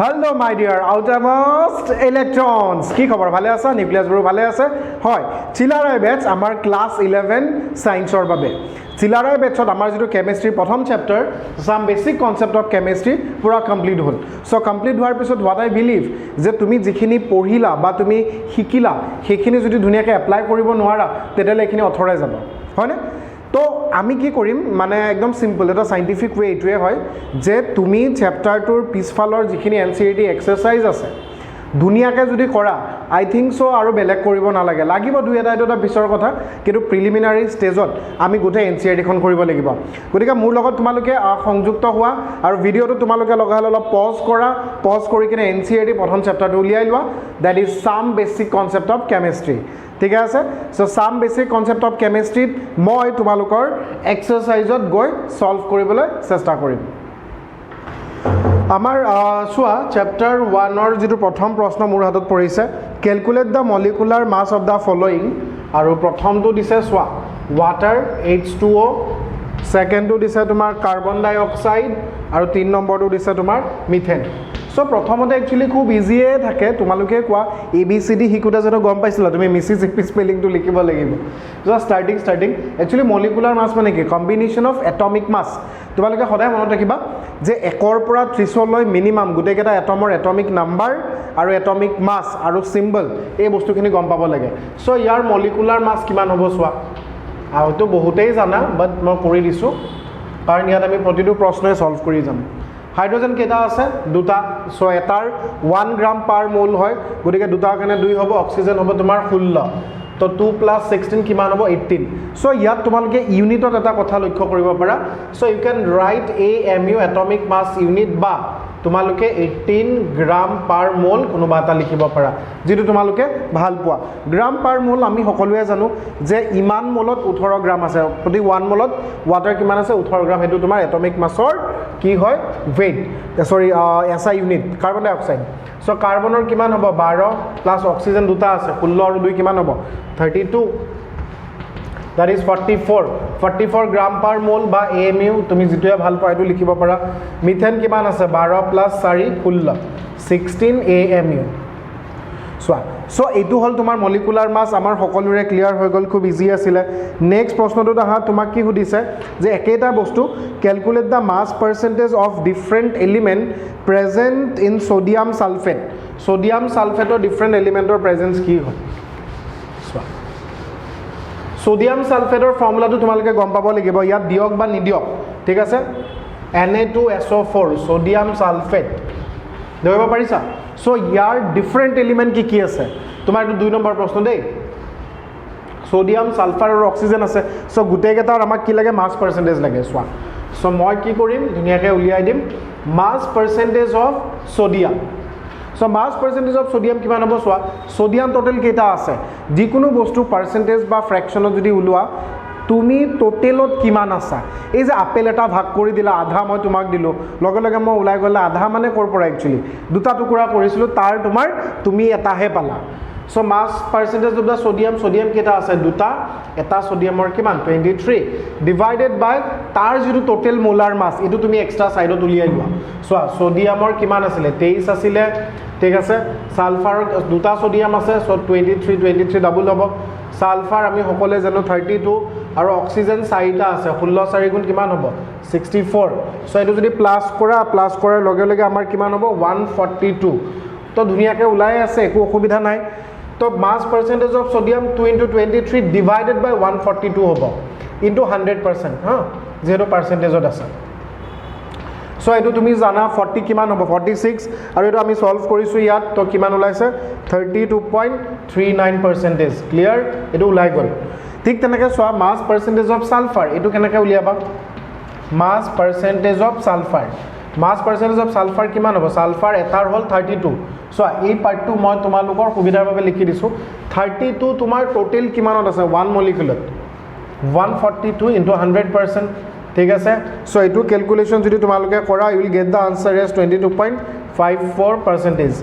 Hello my dear outermost electrons কি খবৰ ভালে আছা নিউক্লিয়াছ বোৰ ভালে আছে হয় চিলাৰাই বেটছ আমাৰ ক্লাস 11 সায়েন্সৰ বাবে চিলাৰাই বেটছত আমাৰ যেটো কেমিষ্ট্ৰি প্ৰথম chapter sum basic concept of chemistry পুৰা কমপ্লিট হ'ল সো কমপ্লিট হোৱাৰ পিছত হোৱাট আই বিলিভ যে তুমি যিখিনি পঢ়িলা বা তুমি শিকিলা সেইখিনি যদি ধুনিয়াকৈ এপ্লাই কৰিব নোৱাৰা তেতিয়ালে এইখিনি অথৰাই যাব হয়নে তো আমি কি কৰিম মানে একদম সিম্পল এটা সাইন্টিফিক ওয়ে এটোৱে হয় যে তুমি চ্যাপ্টাৰটোৰ পিছফালৰ যিখিনি এনসিইআৰটি এক্সাৰসাইজ আছে দুনিয়াকে যদি কৰা আই থিংক সো আৰু বেলেগ কৰিব নালাগে লাগিব দুই এটা পিছৰ কথা কিন্তু প্ৰিলিমিনাৰী ষ্টেজত আমি গোটেই এনসিইআৰটি খন কৰিব লাগিব গতিকে মোৰ লগত তোমালোকে সংযুক্ত হোৱা আৰু ভিডিওটো তোমালোকে লগালে অলপ পজ কৰা পজ কৰি কিনে এনসিইআৰটি প্ৰথম চ্যাপ্টাৰটো উলিয়াই লোৱা that is some basic concept of chemistry ঠিক আছে so some basic concept of কেমিষ্ট্ৰিত মই তোমালোকৰ এক্সাৰসাইজত গৈ সলভ কৰিবলৈ চেষ্টা কৰিম আমাৰ সোয়া চ্যাপ্টাৰ 1 ৰ যেটো প্ৰথম প্ৰশ্ন মোৰ হাতত পৰিছে calculate the molecular mass of the following আৰু প্ৰথমটো দিছে সোয়া ওয়াটাৰ H2O সেকেন্ডটো দিছে তোমাৰ কাৰ্বন ডাই অক্সাইড আৰু 3 নম্বৰটো দিছে তোমাৰ মিথেন সো প্ৰথমতে একচুয়ালি খুব ইজিয়ে থাকে তোমালোকে কোৱা ABCD হিকুটা যেন গম পাইছিলা তুমি মিছিছিপি স্পেলিংটো লিখিব লাগিব সো স্টাৰ্টিং একচুয়ালি মলিকুলাৰ মাস মানে কি কম্বিনেশন অফ এটমিক মাস তোমালোকে সদায় মনত ৰাখিবা যে 1 ৰ পৰা 30 লৈ মিনিমাম গুটেকেটা এটমৰ এটমিক নাম্বাৰ আৰু এটমিক মাস আৰু সিম্বল এই বস্তুখিনি গম পাব লাগে সো ইয়াৰ মলিকুলাৰ মাস কিমান হ'ব সোৱা আউটো বহুতেই জানা বাট মই কৰি দিছো কাৰণ ইয়াত আমি প্ৰতিটো প্ৰশ্নই সলভ কৰি যাম হাইড্ৰোজেন কেটা আছে দুটা সো এটাৰ 1 গ্ৰাম পাৰ মোল হয় গতিকে দুটাৰ কাৰণে 2 হ'ব অক্সিজেন হ'ব তোমাৰ 16 তো 2 + 16 কিমান হ'ব 18 সো ইয়াত তোমালোকে ইউনিটত এটা কথা লক্ষ্য কৰিব পাৰা so you can write AMU atomic mass unit বা তোমালোকে 18 গ্ৰাম পাৰ মোল কোনোবা এটা লিখিব পাৰা যেটো তোমালোকে ভাল পোৱা গ্ৰাম পাৰ মোল আমি সকলোৱে জানো যে ইমান মোলত 18 গ্ৰাম আছে প্ৰতি 1 মোলত ওয়াটাৰ কিমান আছে 18 গ্ৰাম হেতু তোমাৰ এটমিক মাসৰ কি হয় weight সৰি SI ইউনিট কাৰ্বন ডাই অক্সাইড সো কাৰ্বনৰ কিমান হ'ব 12 প্লাস অক্সিজেন দুটা আছে 16 আৰু 2 কিমান হ'ব 32 that is 44 গ্ৰাম পাৰ মোল বা AMU তুমি যেটোয়া ভাল পায় এটো লিখিব পাৰা মিথেন কিমান আছে 12 + 4 16 16 AMU সো এটো হল তোমাৰ মলিকুলাৰ মাস আমাৰ সকলোৰে ক্লিয়াৰ হৈ গল খুব ইজি আছিল নেক্সট প্ৰশ্নটো আহা তোমাক কি সুধিছে যে একেটা বস্তু calculate the mass percentage of different element present in sodium সালফেটৰ ডিফাৰেন্ট এলিমেন্টৰ প্ৰেজেন্স কি হয় সোডিয়াম সালফেটৰ ফৰ্মুলাটো তোমালোকে গম পাব লাগিব ইয়াত দিয়ক বা নিদিয়ক ঠিক আছে Na2SO4 সোডিয়াম সালফেট দেখিব পাৰিছা সো ইয়াৰ ডিফাৰেন্ট এলিমেন্ট কি আছে তোমাৰ এটো 2 নম্বৰ প্ৰশ্ন দেই সোডিয়াম সালফাৰ আৰু অক্সিজেন আছে সো গুটেকেটাৰ আমাক কি লাগে মাস পাৰ্সেন্টেজ লাগে সোৱা সো মই কি কৰিম ধুনিয়াকে উলিয়াই দিম mass percentage of sodium so mass percentage of sodium কিমান হ'ব সোৱা সোডিয়াম টোটাল কেটা আছে যিকোনো বস্তু পাৰ্সেন্টেজ বা ফ্ৰ্যাকশনত যদি উলোৱা তুমি টোটালত কিমান আছা এই যে আপেল এটা ভাগ কৰি দিলা আধা মই তোমাক দিলো লগে লগে মই উলাই গলে আধা মানে কৰ পৰা একচুয়ালি দুটা টুকুৰা কৰিছিলো তাৰ তোমাৰ তুমি এটাহে পালা so mass percentage of the sodium কেটা আছে দুটা এটা সোডিয়ামৰ কিমান 23 ডিভাইডেড বাই তাৰ যেটো টোটাল মোলাৰ মাস এটো তুমি এক্সট্ৰা সাইডত উলিয়াই লোৱা সো সোডিয়ামৰ কিমান আছিল 23 আছিল ঠিক আছে সালফাৰৰ দুটা সোডিয়াম আছে সো 23 ডাবল হ'ব সালফাৰ আমি সকলে জানো 32 আৰু অক্সিজেন 4টা আছে 16 4 গুণ কিমান হ'ব 64 সো এটো যদি প্লাস কৰাৰ লগে লগে আমাৰ কিমান হ'ব 142 তো ধুনিয়াকে উলাই আছে একো অসুবিধা নাই তো মাস পার্সেন্টেজ অফ সোডিয়াম 2 * 23 ডিভাইডেড বাই 142 হ'ব ইনটু 100% হা যেটো পার্সেন্টেজত আছে সো এটো তুমি জানা 40 কিমান হ'ব 46 আৰু এটো আমি সলভ কৰিছো ইয়াত তো কিমান ওলাইছে 32.39% ক্লিয়াৰ এটো উলাই গল ঠিক তেনেকে সোৱা মাস পাৰ্সেন্টেজ অফ সালফাৰ এটো কেনেকৈ উলিয়াবা মাস পাৰ্সেন্টেজ অফ সালফাৰ কিমান হ'ব সালফাৰ এটাৰ হল 32 সো এই পাৰ্টটো মই তোমালোকৰ সুবিধাৰ বাবে লিখি দিছো 32 তোমাৰ টোটাল কিমানত আছে 1 মলিকুলত 142 ইনটু 100% ঠিক আছে সো এটো ক্যালকুলেশন যদি তোমালোকে কৰা you will get the answer as 22.54%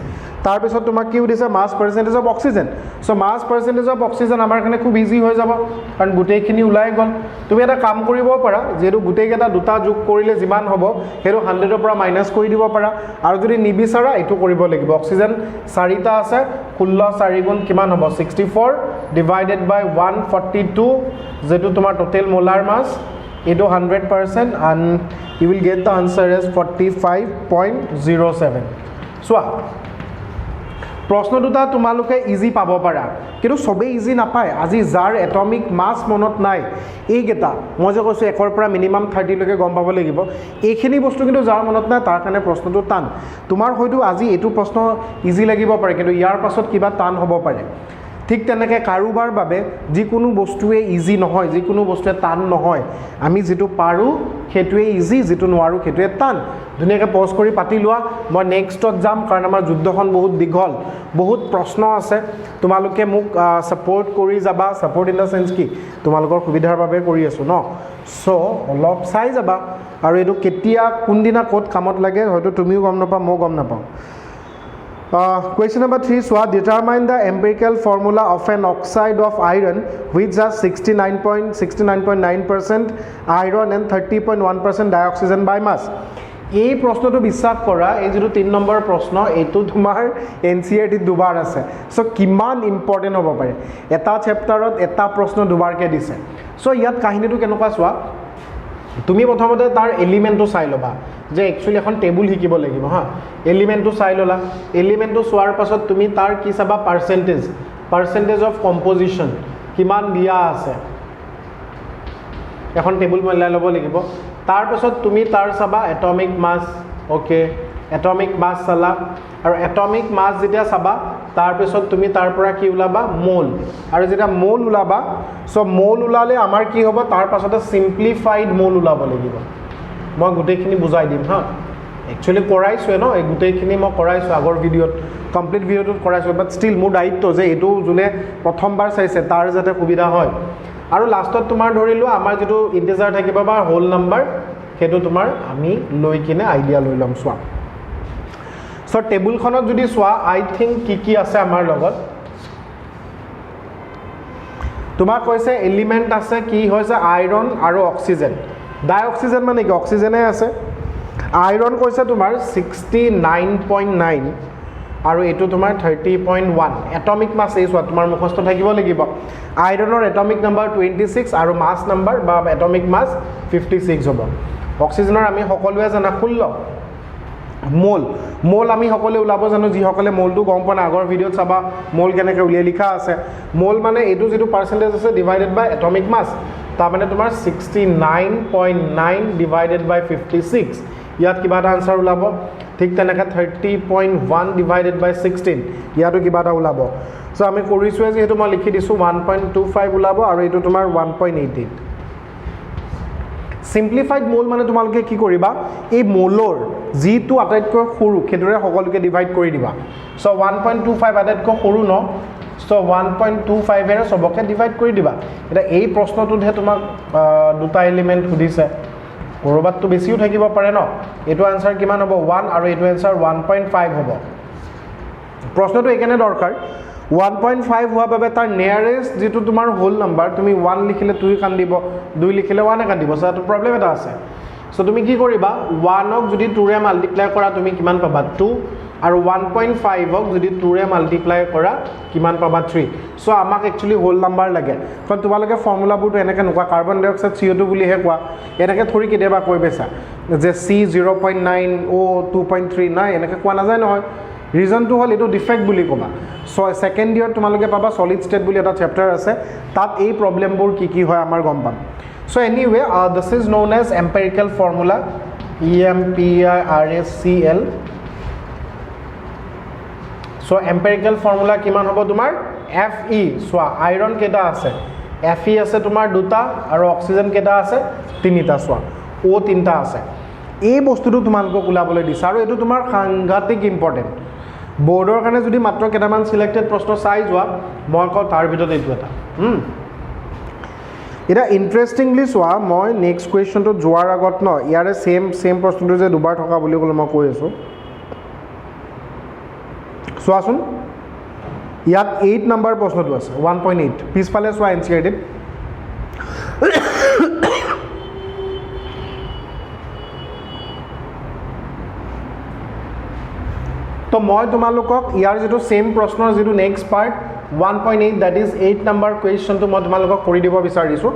তাৰপিছত তোমাক কি দিছে mass percentage of oxygen so mass percentage of oxygen আমাৰ কাৰণে খুব ইজি হৈ যাব কাৰণ গোটেইখিনি ওলাই গ'ল তুমি এটা কাম কৰিব পাৰা যেটো গোটেইকেইটা দুটা যোগ কৰিলে যিমান হ'ব হেটো 100 ৰ পৰা মাইনাস কৰি দিব পাৰা আৰু যদি নিবিচাৰা এটো কৰিব লাগিব অক্সিজেন 4টা আছে 16 4 গুণ কিমান হ'ব 64 ডিভাইডেড বাই 142 যেটো তোমাৰ টোটাল মোলাৰ মাছ এটো 100% and you will get the answer as 45.07 সোয়া প্রশ্ন দুটা তোমালোকে ইজি পাব পাৰা কিন্তু সবে ইজি নাপায় আজি যাৰ এটমিক মাস মনত নাই এইকেটা মই যে কৈছো একৰ পৰা মিনিমাম 30 লৈকে গম পাব লাগিব এইখিনি বস্তু কিন্তু যাৰ মনত নাই তাৰ কাৰণে প্ৰশ্নটো টান তোমাৰ হয়তো আজি এটো প্ৰশ্ন ইজি লাগিব পাৰে কিন্তু ইয়াৰ পাছত কিবা টান হ'ব পাৰে ঠিক তেনেকৈ কাৰোবাৰ বাবে যিকোনো বস্তুৱে ইজি নহয় যিকোনো বস্তুৱে টান নহয় আমি যেটো পাৰো হেতুৱে ইজি যেটো নোৱাৰো হেতুৱে টান ধুনিয়াকৈ পজ কৰি পাতি লোৱা মই নেক্সটত যাম কাৰণ আমাৰ যুদ্ধখন বহুত দীঘল বহুত প্ৰশ্ন আছে তোমালোকে মোক সাপোৰ্ট কৰি যাবা সাপোৰ্ট ইন দা সেন্স কি তোমালোকৰ সুবিধাৰ বাবে কৰি আছো ন সো অলপ চাই যাবা আৰু এটো কেতিয়া কোনদিনা ক'ত কামত লাগে হয়তো তুমিও গম নাপা মই গম নাপাও Question number 3 so determine the empirical formula of an oxide of iron which has 69.9% iron and 30.1% dioxygen by mass এই প্ৰশ্নটো বিশ্বাস কৰা এই যেটো 3 নম্বৰ প্ৰশ্ন এটো তোমাৰ NCERT দুবাৰ আছে সো কিমান ইম্পৰ্টেন্ট হ'ব পাৰে এটা চেপ্টাৰত এটা প্ৰশ্ন দুবাৰকে দিছে সো ইয়াত কাহিনীটো কেনেকুৱা চোৱা তুমি প্ৰথমতে তাৰ এলিমেন্টটো চাই লবা যে একচুয়ালি এখন টেবুল হিকিব লাগিব হা এলিমেন্টটো চাই ললা এলিমেন্টটো সোৱাৰ পাছত তুমি তাৰ কি চাবা পাৰ্সেন্টেজ অফ কম্পোজিশন কিমান দিয়া আছে এখন টেবুল মিলাই ল'ব লাগিব তাৰ পাছত তুমি তাৰ চাবা এটমিক মাস ওকে এটমিক মাস চালা আৰু এটমিক মাস যেতিয়া চাবা তাৰ পাছত তুমি তাৰ পৰা কি উলাবা মোল আৰু যেতিয়া মোল উলাবা সো মোল উলালে আমাৰ কি হ'ব তাৰ পাছতে সিম্পলিফাইড মোল উলাব লাগিব মই গুটেইখিনি বুজাই দিম হা একচুয়ালি কৰাইছো ন এই গুটেইখিনি মই কৰাইছো আগৰ ভিডিওত কমপ্লিট ভিডিওত কৰাইছো বাট ষ্টিল মোৰ দায়িত্ব যে এটো জুনে প্ৰথমবাৰ চাইছে তাৰ যাতে সুবিধা হয় আৰু লাষ্টত তোমাৰ ধৰিলো আমাৰ যেটো ইন্টিজাৰ থাকিব বা হোল নাম্বাৰ হেতু তোমাৰ আমি লৈ কিনে আইডিয়া লৈ লম সোৱা সো টেবুলখনত যদি সোৱা আই থিংক কি আছে আমাৰ লগত তোমাক কৈছে এলিমেন্ট আছে কি হৈছে আইৰন আৰু অক্সিজেন ডাইঅক্সিজেন মানে কি অক্সিজেনে আছে আইৰন কৈছে তোমাৰ 69.9 আৰু এটো তোমাৰ 30.1 এটমিক মাস এই সোৱা তোমাৰ মুখস্থ থাকিব লাগিব আইৰনৰ এটমিক নাম্বাৰ 26 আৰু মাস নাম্বাৰ বা এটমিক মাস 56 হ'ব অক্সিজেনৰ আমি সকলোৱে জানা 16 মোল আমি সকলে উলাব জানো যি সকলে মোলটো গম পানা আগৰ ভিডিওত চাবা মোল কেনেকৈ উলিয়াই লিখা আছে মোল মানে এটো যেটো পাৰ্সেন্টেজ আছে ডিভাইডেড বাই এটমিক মাস তা মানে তোমাৰ 69.9 ডিভাইডেড বাই 56 ইয়াত কিবা এটা আনসাৰ উলাব ঠিক তেনেকৈ 30.1 ডিভাইডেড বাই 16 ইয়াতো কিবা এটা উলাব সো আমি কৰিছো যে হেতু মই লিখি দিছো 1.25 উলাব আৰু এটো তোমাৰ 1.88 সিম্পলিফাইড মোল মানে তোমালকে কি কৰিবা এই মোলৰ জিটো আটাইতকৈ সৰু খেদৰে সকলোকে ডিভাইড কৰি দিবা সো 1.25 আটাইতকৈ সৰু ন সো 1.25 এৰে সবকে ডিভাইড কৰি দিবা এটা এই প্ৰশ্নটোতে তোমাক দুটা এলিমেন্ট খুদিছে কৰবাতটো বেছিও থাকিব পাৰে ন এটো আনসাৰ কিমান হ'ব 1 আৰু এটো আনসাৰ 1.5 হ'ব প্ৰশ্নটো একেনে দৰকাৰ 1.5 হোৱা বাবে তাৰ নিয়াৰেষ্ট যেটো তোমাৰ হোল নাম্বাৰ তুমি 1 লিখিলে 2 কান দিব 2 লিখিলে 1 কান দিব সো প্ৰবলেম এটা আছে সো তুমি কি কৰিবা 1 ক যদি 2 ৰে মাল্টিপ্লাই কৰা তুমি কিমান পাবা 2 আৰু 1.5 ক যদি 2 ৰে মাল্টিপ্লাই কৰা কিমান পাবা 3 সো আমাক একচুয়ালি হোল নাম্বাৰ লাগে কাৰণ তোমালোকে ফৰ্মুলাবোৰটো এনেকৈ নকুৱা কাৰ্বন ডাই অক্সাইড CO2 বুলি হে কোৱা এনেকৈ থৰি কেতিয়াবা কৈ বেছা যে C 0.9 O 2.3 নাই এনেকৈ কোৱা নাযায় নহয় ৰিজন টু হল এটো ডিফেক্ট বুলি কবা সো সেকেন্ড ইয়াৰ তোমালোকে পাবা সলিড স্টেট বুলি এটা চ্যাপ্টাৰ আছে তাত এই প্ৰবলেমবোৰ কি হয় আমাৰ গম পাম so anyway this is known as empirical formula EMPIRSCL so empirical formula কিমান হ'ব তোমাৰ Fe সো আইৰন কেটা আছে Fe আছে তোমাৰ দুটা আৰু অক্সিজেন কেটা আছে তিনিটা সো O তিনটা আছে এই বস্তুটো তোমালোকক উলাবলৈ দিছ আৰু এটো তোমাৰ সাংঘাতিক ইম্পৰ্টেন্ট বোৰ্ডৰ কাৰণে যদি মাত্ৰ কেটামান সিলেক্টেড প্ৰশ্ন চাই যোৱা মই কও তাৰ ভিতৰত এইটো এটা এটা ইন্টাৰেস্টিংলি সোৱা মই নেক্সট কোৱেশ্চনটো যোৱাৰ আগত ন ইয়াৰে সেম প্ৰশ্নটো যে দুবাৰ থকা বুলি কলে মই কৈ আছো চোৱাচোন ইয়াত 8 নম্বৰ প্ৰশ্নটো আছে 1.8 পিছফালে চোৱা এনচিইআৰটিত তো মই তোমালোকক ইয়াৰ যেটো সেম প্ৰশ্নৰ যেটো next part 1.8 that is 8 number কুৱেশ্যনটো মই তোমালোকক কৰি দিব বিচাৰিছো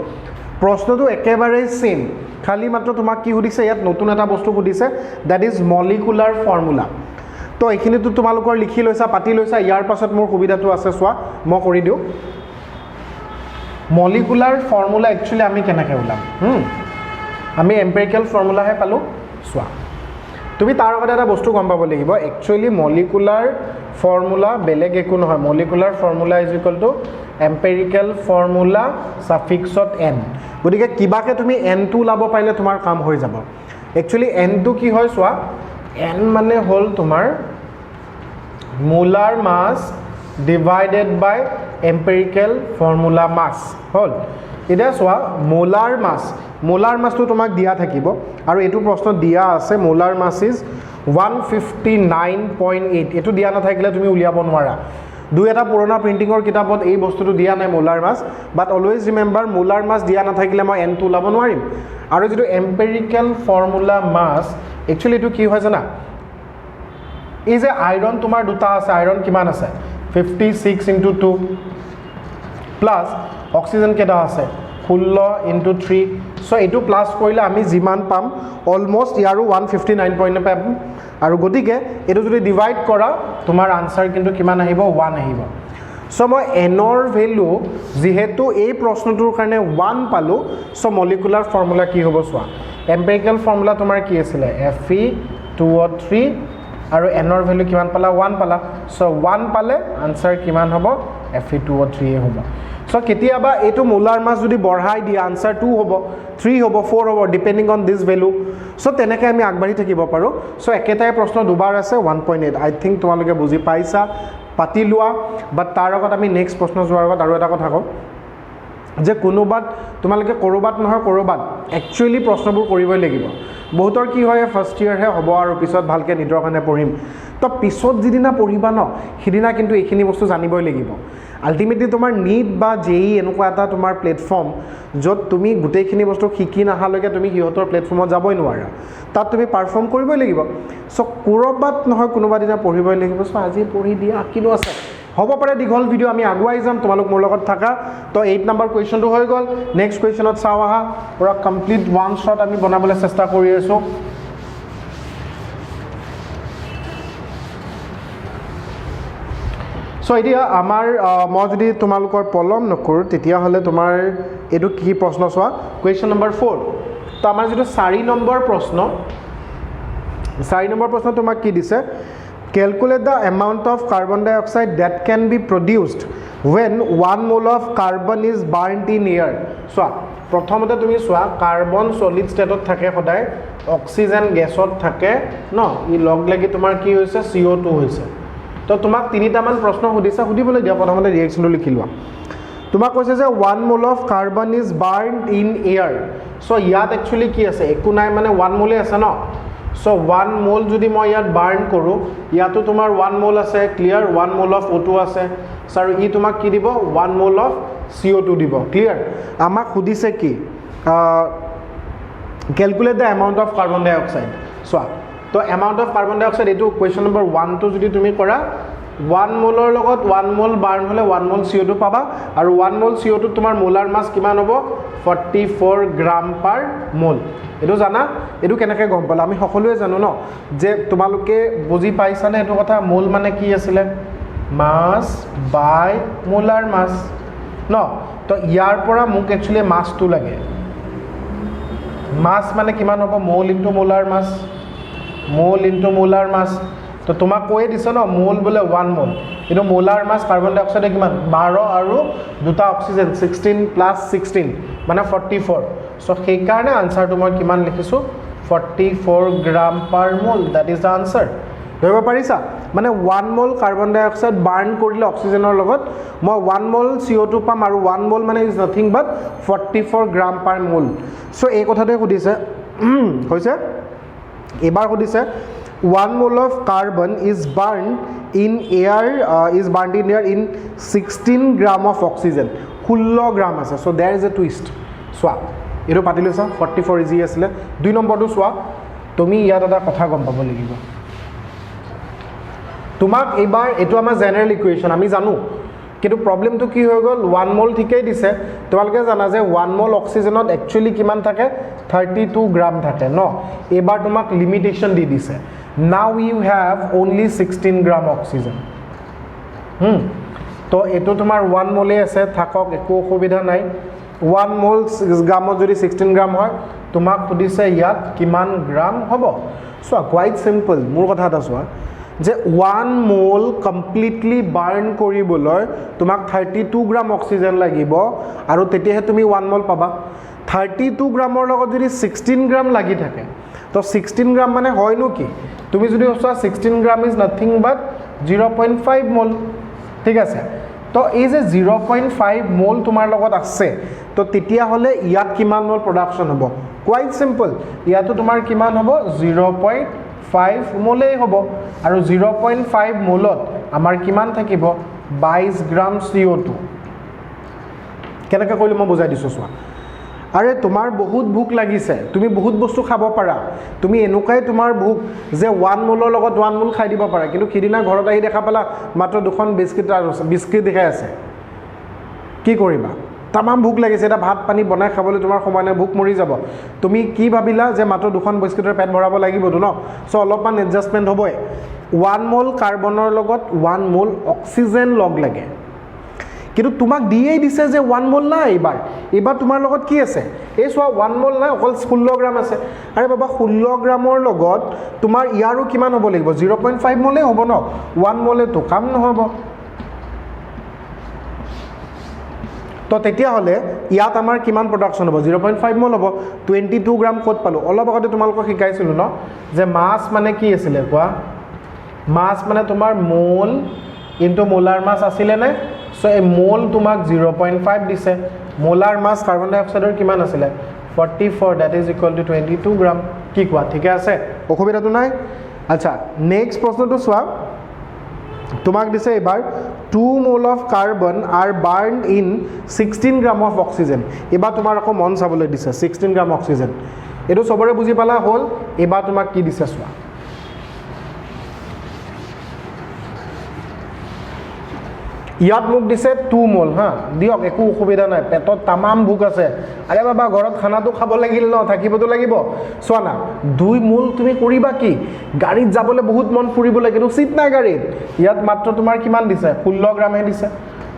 প্ৰশ্নটো একেবাৰে সেম খালি মাত্ৰ তোমাক কি সুধিছে ইয়াত নতুন এটা বস্তু সুধিছে that is molecular formula তো এইখিনিটো তোমালোকৰ লিখি লৈছা পাতি লৈছা ইয়াৰ পাছত মোৰ সুবিধাটো আছে চোৱা মই কৰি দিও molecular formula actually আমি কেনেকৈ ওলাম আমি empirical formula হে পালো চোৱা তুমি তাৰ আগতে এটা বস্তু গম পাব লাগিব একচুয়ালি মলিকুলাৰ ফৰ্মুলা বেলেগ একো নহয় molecular formula is equal to empirical formula সাফিক্সত n গতিকে কিবাকে তুমি n টো লাব পাইলে তোমাৰ কাম হৈ যাব একচুয়ালি n টো কি হয় চোৱা n মানে হল তোমাৰ মোলাৰ মাস ডিভাইডেড বাই এম্পিৰিকেল ফৰ্মুলা মাস হল এটা চোৱা মোলাৰ মাসটো তোমাক দিয়া থাকিব আৰু এটো প্ৰশ্ন দিয়া আছে মোলাৰ মাস ইজ 159.8 এটো দিয়া না থাকিলে তুমি উলিয়াব নোৱাৰা দুই এটা পুৰণা প্ৰিন্টিংৰ কিতাপত এই বস্তুটো দিয়া নাই মোলাৰ মাস বাট অলৱেজ ৰিমেম্বৰ মোলাৰ মাস দিয়া না থাকিলে মই n টো উলাব নোৱাৰিম আৰু যেটো এম্পিৰিকেল ফৰ্মুলা মাস একচুয়ালি এটো কি হয় জানা এই যে আইৰন তোমাৰ দুটা আছে আইৰন কিমান আছে 56 * 2 প্লাস অক্সিজেন কেটা আছে 16 * 3 সো এটো প্লাস কৰিলে আমি জিমান পাম অলমোস্ট ইয়াৰো 159 পাম আৰু গতিকে এটো যদি ডিভাইড কৰা তোমাৰ আনসাৰ কিন্তু কিমান আহিব 1 আহিব সো মই n ৰ ভ্যালু যেহেতু এই প্ৰশ্নটোৰ কাৰণে 1 পালো সো মলিকুলাৰ ফৰ্মুলা কি হ'ব চোৱা এম্পিৰিকেল ফৰ্মুলা তোমাৰ কি আছিল Fe2O3 আৰু n ৰ ভ্যালু কিমান পালা 1 পালা সো 1 পালে আনসাৰ কিমান হ'ব Fe2O3 হ'ব সো কেতিয়াবা এটো মোলাৰ মাস যদি বঢ়াই দি আনসাৰ 2 হ'ব 3 হ'ব 4 হ'ব depending on this value so তেনেকৈ আমি আগবাঢ়ি থাকিব পাৰো সো একেটাই প্ৰশ্ন দুবাৰ আছে 1.8 আই থিংক তোমালোকে বুজি পাইছা পাতি লোৱা বাট তাৰ আগত আমি নেক্সট প্ৰশ্ন যোৱাৰ আগত আৰু এটা কথা কম যে কোনোবাত তোমালোকে কৰবাত নহয় কৰবাত একচুয়ালি প্ৰশ্নবোৰ কৰিবই লাগিব বহুতৰ কি হয় ফাৰ্স্ট ইয়াৰ হে হ'ব আৰু পিছত ভালকে নিদৰ কাৰণে পঢ়িম তো পিছত যিদিনা পঢ়িবা ন সিদিনা কিন্তু এইখিনি বস্তু জানিবই লাগিব আলটিমেটলি তোমাৰ নীট বা জেই এনেকুৱা এটা তোমাৰ প্লেটফৰ্ম যত তুমি গুটেইখিনি বস্তু শিকি নাহালৈকে তুমি হিহঁতৰ প্লেটফৰ্মত যাবই নোৱাৰা তাত তুমি পাৰফৰ্ম কৰিবই লাগিব সো কৰবাত নহয় কোনোবা দিনা পঢ়িবই লাগিব সো আজি পঢ়ি দিয়া কিনো আছে হ'ব পাৰে দীঘল ভিডিও আমি আগুৱাই যাম তোমালোক মোৰ লগত থাকা তো 8 নম্বৰ কোৱেশ্চনটো হৈ গল নেক্সট কোৱেশ্চনত চাও আহা পুৰা কমপ্লিট ওয়ান শট আমি বনাবলৈ চেষ্টা কৰি আছো সো এতিয়া আমাৰ মই যদি তোমালোকৰ পলম নকৰো তেতিয়া হলে তোমাৰ এটো কি প্ৰশ্ন চোৱা কোৱেশ্চন নম্বৰ 4 তো আমাৰ যেটো 4 নম্বৰ প্ৰশ্ন তোমাক কি দিছে calculate the amount of carbon dioxide that can be produced when 1 mole of carbon is burnt in air so প্ৰথমতে তুমি চোৱা কাৰ্বন সলিড ষ্টেটত থাকে সদায় অক্সিজেন গেছত থাকে ন ই লগ লাগি তোমাৰ কি হৈছে CO2 হৈছে তো তোমাক তিনিটা মান প্ৰশ্ন সুধিছা সুধিবলৈ দিয়া প্ৰথমতে ৰিঅ্যাকচনটো লিখি লোৱা তোমাক কৈছে যে 1 mole of carbon is burnt in air so ইয়াত একচুয়ালি কি আছে একো নাই মানে 1 mole আছে ন So 1 mole যদি মই ইয়াত বাৰ্ন কৰো ইয়াতো তোমাৰ 1 mole আছে ক্লিয়াৰ 1 mole of O2 আছে সৰ ই তোমাক কি দিব 1 mole of CO2 দিব ক্লিয়াৰ আমাক খুদিছে কি calculate the amount of carbon dye oxide so তো amount of carbon dye oxide এটো কোৱেশ্চন নম্বৰ 1 টো যদি তুমি কৰা 1 মোলৰ লগত 1 মোল বাৰ্ন হলে 1 মোল CO2 পাবা আৰু 1 মোল CO2 তোমাৰ মোলাৰ মাস কিমান হ'ব 44 গ্ৰাম পাৰ মোল এটো জানা এটো কেনেকৈ গম পালা আমি সকলোৱে জানো ন যে তোমালোকে বুজি পাইছানে এটো কথা মোল মানে কি আছিল মাস বাই মোলাৰ মাস ন তো ইয়াৰ পৰা মোক একচুয়ালি মাসটো লাগে মাস মানে কিমান হ'ব মোল ইনটু মোলাৰ মাস তো তোমাক কৈ দিছ ন মোল বলে 1 মোল এটো মোলাৰ মাস কাৰ্বন ডাই অক্সাইড কিমান 12 আৰু দুটা অক্সিজেন 16 প্লাস 16 মানে 44 সো সেই কাৰণে আনসাৰটো মই কিমান লিখিছো 44 গ্ৰাম পাৰ মোল দ্যাট ইজ দা আনসাৰ ধৰিব পাৰিছা মানে 1 মোল কাৰ্বন ডাই অক্সাইড বাৰ্ন কৰিলে অক্সিজেনৰ লগত মই 1 মোল CO2 পাম আৰু 1 মোল মানে ইজ নাথিং বাট 44 গ্ৰাম পাৰ মোল সো এই কথাটোৱে সুধিছে হৈছে এবাৰ সুধিছে 1 mole of carbon is burnt in air in 16 gram of oxygen 16 গ্ৰাম আছে so there is a twist চোৱা এটো পাতি লৈছা 44 ইজি আছিল 2 নম্বৰটো চোৱা তুমি ইয়াত এটা কথা গম পাব লাগিব তোমাক এবাৰ এটো আমাৰ জেনাৰেল ইকুৱেশ্যন আমি জানো কিন্তু প্ৰবলেমটো কি হৈ গল 1 মোল ঠিকই দিছে তোমালকে জানা যে 1 মোল অক্সিজেনত একচুয়ালি কিমান থাকে 32 গ্রাম থাকে ন এবাৰ তোমাক লিমিটেশন দি দিছে now you have only 16 gram oxygen তো এটো তোমাৰ 1 মোলে আছে থাকক একো অসুবিধা নাই 1 মোল গ্রামত যদি 16 গ্রাম হয় তোমাক সুধিছে ইয়াত কিমান গ্রাম হ'ব সো কোৱাইট সিম্পল মোৰ কথা এটা চোৱা যে 1 মোল কমপ্লিটলি বাৰ্ন কৰিবলৈ তোমাক 32 গ্ৰাম অক্সিজেন লাগিব আৰু তেতিয়াহে তুমি 1 মোল পাবা 32 গ্ৰামৰ লগত যদি 16 গ্ৰাম লাগি থাকে তো 16 গ্ৰাম মানে হয় নো কি তুমি যদি চোৱা 16 গ্রাম ইজ নাথিং বাট 0.5 মোল ঠিক আছে তো এই যে 0.5 মোল তোমাৰ লগত আছে তো তেতিয়া হলে ইয়াত কিমান মোল প্ৰডাকশন হ'ব কোৱাইট সিম্পল ইয়াতো তোমাৰ কিমান হ'ব 0.5 মোলেই হ'ব আৰু 0.5 মোলত আমাৰ কিমান থাকিব 22 গ্ৰাম CO2 কেনেকৈ কইলে মই বুজাই দিছো চোৱা আৰে তোমাৰ বহুত ভুক লাগিছে তুমি বহুত বস্তু খাব পাৰা তুমি এনুকাই তোমাৰ ভুক যে 1 মোলৰ লগত 1 মোল খাই দিব পাৰা কিন্তু কিদিনা ঘৰত আহি দেখা পালা মাত্ৰ দুখন বিস্কিট দেখাই আছে কি কৰিবা তামাম ভুক লাগিছে এটা ভাত পানী বনাই খাবলৈ তোমাৰ সময় নাই ভুক মৰি যাব তুমি কি ভাবিলা যে মাত্ৰ দুখন বিস্কিটৰ পেট ভৰাব লাগিবটো ন সো অলপমান এডজাস্টমেন্ট হ'বই 1 মোল কাৰ্বনৰ লগত 1 মোল অক্সিজেন লগ লাগে কিন্তু তোমাক দিয়েই দিছে যে 1 মোল নাই এবাৰ তোমাৰ লগত কি আছে এই সোয়া 1 মোল নাই অকল 16 গ্রাম আছে আরে বাবা 16 গ্ৰামৰ লগত তোমাৰ ইয়াৰো কিমান হ'ব লাগিব 0.5 মোলে হ'ব ন 1 মোলে তো কাম নহব তো তেতিয়া হলে ইয়াত আমাৰ কিমান প্ৰডাকশন হ'ব 0.5 মোল হ'ব 22 গ্রাম কত পালো অলপ আগতে তোমালোকক শিকাইছিলো ন যে মাস মানে কি আছিল কোৱা মাস মানে তোমাৰ মোল ইনটু মোলাৰ মাস আছিল নে সো এই মোল তোমাক 0.5 দিছে মোলাৰ মাস কাৰ্বন ডাই অক্সাইডৰ কিমান আছিল 44 that is equal to 22 গ্ৰাম কি কোৱা ঠিক আছে অসুবিধাটো নাই আচ্ছা নেক্সট প্ৰশ্নটো চোৱা তোমাক দিছে এবাৰ 2 mole of carbon are burned in 16 gram of oxygen এবাৰ তোমাৰ আকৌ মন চাবলৈ দিছে 16 গ্ৰাম অক্সিজেন এটো সবৰে বুজি পালা হল এবাৰ তোমাক কি দিছে চোৱা ইয়াত মোক দিছে 2 মোল হা দিয়ক একো অসুবিধা নাই পেটত তামাম ভুক আছে আরে বাবা ঘৰত খানাটো খাব লাগিল ন থাকিবতো লাগিব সোৱা না 2 মোল তুমি কৰিবা কি গাড়ীত যাবলৈ বহুত মন ফুৰিব লাগে কিন্তু সিট নাই গাড়ীত ইয়াত মাত্ৰ তোমাৰ কিমান দিছে 16 গ্রাম হে দিছে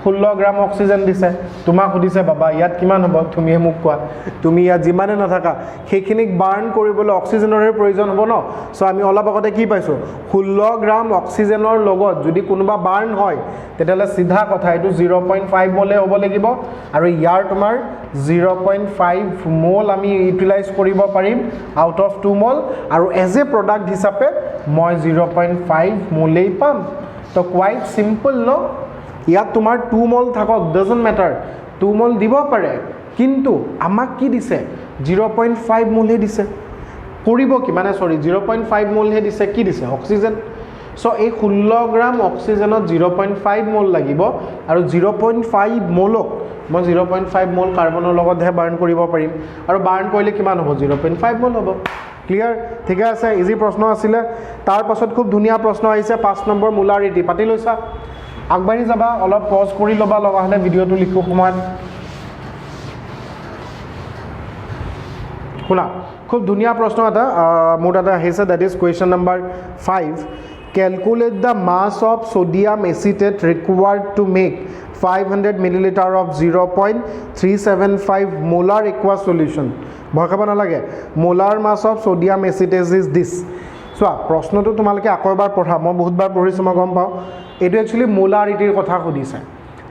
16 গ্রাম অক্সিজেন দিছে তোমাক সুধিছে বাবা ইয়াত কিমান হ'ব তুমিহে মোক কোৱা তুমি ইয়াত যিমানে নাথাকা সেইখিনিক বাৰ্ন কৰিবলৈ অক্সিজেনৰে প্ৰয়োজন হ'ব ন সো আমি অলপ আগতে কি পাইছো 16 গ্রাম অক্সিজেনৰ লগত যদি কোনোবা বাৰ্ন হয় তেতিয়ালে সিধা কথা এটো 0.5 মোলে হ'ব লাগিব আৰু ইয়াৰ তোমাৰ 0.5 মোল আমি ইউটিলাইজ কৰিব পাৰিম আউট অফ 2 মোল আৰু এজ এ প্ৰডাক্ট হিচাপে মই 0.5 মোলেই পাম তো কোৱাইট সিম্পল ন ইয়াত তোমাৰ 2 মোল থাকক ডাজন্ট ম্যাটাৰ 2 মোল দিব পাৰে কিন্তু আমাক কি দিছে 0.5 মোল হে দিছে কৰিব কি মানে সৰি 0.5 মোল হে দিছে কি দিছে অক্সিজেন সো এই 16 গ্রাম অক্সিজেনত 0.5 মোল লাগিব আৰু 0.5 মোলক মই 0.5 মোল কাৰ্বনৰ লগত হে বাৰ্ন কৰিব পাৰিম আৰু বাৰ্ন কৰিলে কিমান হ'ব 0.5 মোল হ'ব ক্লিয়াৰ ঠিক আছে ইজি প্ৰশ্ন আছিল তাৰ পাছত খুব ধুনিয়া প্ৰশ্ন আহিছে 5 নম্বৰ মোলাৰিটি পাতি লৈছা আগবাঢ়ি যাবা অলপ পজ কৰি লবা লগা হলে ভিডিওটো লিখো সময়ত শুনা খুব ধুনিয়া প্ৰশ্ন এটা মোৰ এটা আহিছে that is question number 5 calculate the mass of sodium acetate required to make 500 milliliter of 0.375 molar aqueous solution ভয় খাব নালাগে molar mass of sodium acetate is this so প্ৰশ্নটো তোমালকে আকৌ এবাৰ পঢ়া মই বহুতবাৰ পঢ়িছো মই গম পাও এটো একচুয়ালি মোলাৰিটিৰ কথা সুধিছে